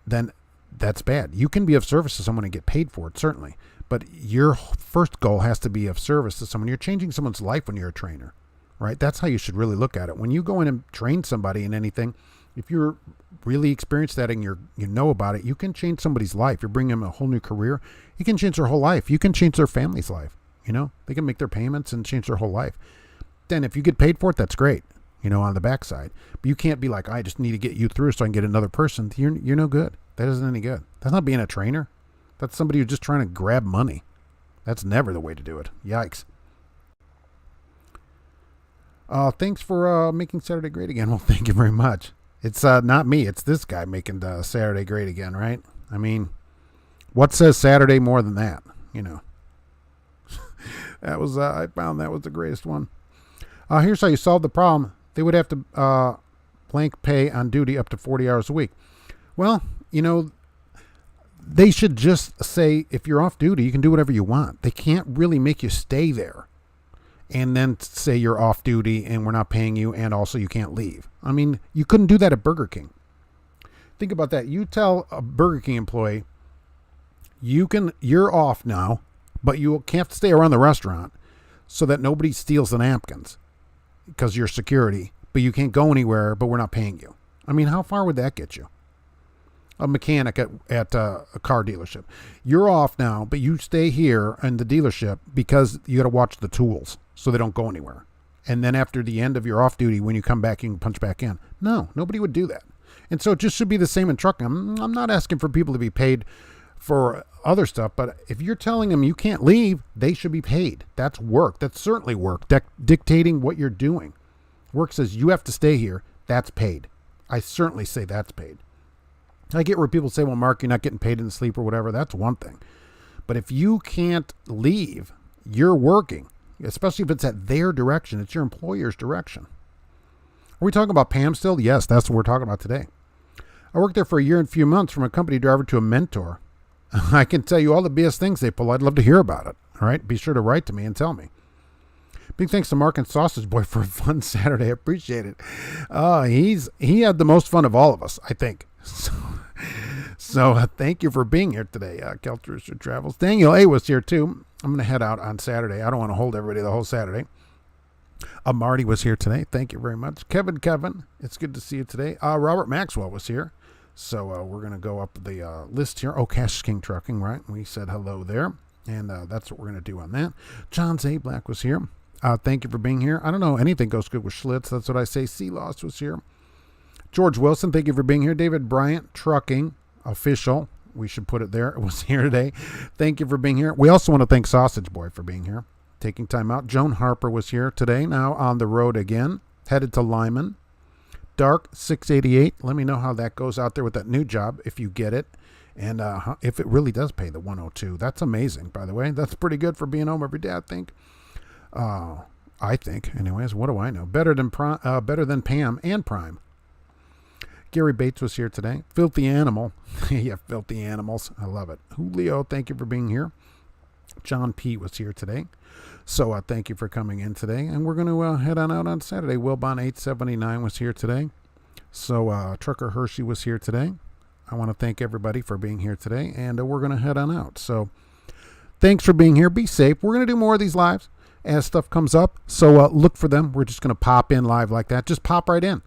then that's bad. You can be of service to someone and get paid for it, certainly. But your first goal has to be of service to someone. You're changing someone's life when you're a trainer, right? That's how you should really look at it. When you go in and train somebody in anything, if you're really experienced that and you know about it, you can change somebody's life. You're bringing them a whole new career. You can change their whole life. You can change their family's life. They can make their payments and change their whole life. Then if you get paid for it, that's great, on the backside. But you can't be like, I just need to get you through so I can get another person. You're no good. That isn't any good. That's not being a trainer. That's somebody who's just trying to grab money. That's never the way to do it. Yikes. Thanks for making Saturday great again. Well, thank you very much. It's not me. It's this guy making Saturday great again, right? I mean, what says Saturday more than that? That was I found that was the greatest one. Here's how you solve the problem. They would have to blank pay on duty up to 40 hours a week. Well, they should just say if you're off duty, you can do whatever you want. They can't really make you stay there and then say you're off duty and we're not paying you and also you can't leave. I mean, you couldn't do that at Burger King. Think about that. You tell a Burger King employee, you're off now, but you can't stay around the restaurant so that nobody steals the napkins because you're security, but you can't go anywhere, but we're not paying you. I mean, how far would that get you? A mechanic at a car dealership. You're off now, but you stay here in the dealership because you got to watch the tools so they don't go anywhere. And then after the end of your off duty, when you come back, you can punch back in. No, nobody would do that. And so it just should be the same in trucking. I'm not asking for people to be paid for other stuff, but if you're telling them you can't leave, they should be paid. That's work. That's certainly work. Dictating what you're doing. Work says you have to stay here. That's paid. I certainly say that's paid. I get where people say, well, Mark, you're not getting paid in the sleep or whatever. That's one thing. But if you can't leave, you're working, especially if it's at their direction. It's your employer's direction. Are we talking about PAM still? Yes, that's what we're talking about today. I worked there for a year and a few months, from a company driver to a mentor. I can tell you all the BS things they pull. I'd love to hear about it. All right. Be sure to write to me and tell me. Big thanks to Mark and Sausage Boy for a fun Saturday. I appreciate it. He had the most fun of all of us, I think. So thank you for being here today. Keltrooster Travels. Daniel A was here too. I'm going to head out on Saturday. I don't want to hold everybody the whole Saturday. Marty was here today. Thank you very much. Kevin, it's good to see you today. Robert Maxwell was here. So we're going to go up the list here. Oh, Cash King Trucking, right? We said hello there. And that's what we're going to do on that. John Z. Black was here. Thank you for being here. I don't know. Anything goes good with Schlitz. That's what I say. Sea Lost was here. George Wilson, thank you for being here. David Bryant, Trucking Official. We should put it there. It was here today. Thank you for being here. We also want to thank Sausage Boy for being here, taking time out. Joan Harper was here today, now on the road again, headed to Lyman. Dark 688. Let me know how that goes out there with that new job, if you get it, and if it really does pay the 102. That's amazing, by the way. That's pretty good for being home every day, I think. Anyways, what do I know? Better than PAM and Prime. Gary Bates was here today. Filthy Animal. Yeah, Filthy Animals. I love it. Julio, thank you for being here. John P. was here today. So thank you for coming in today. And we're going to head on out on Saturday. Wilbon 879 was here today. So Trucker Hershey was here today. I want to thank everybody for being here today. And we're going to head on out. So thanks for being here. Be safe. We're going to do more of these lives as stuff comes up. So look for them. We're just going to pop in live like that. Just pop right in.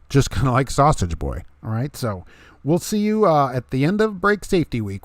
Just kind of like Sausage Boy. All right. So we'll see you at the end of Break Safety Week.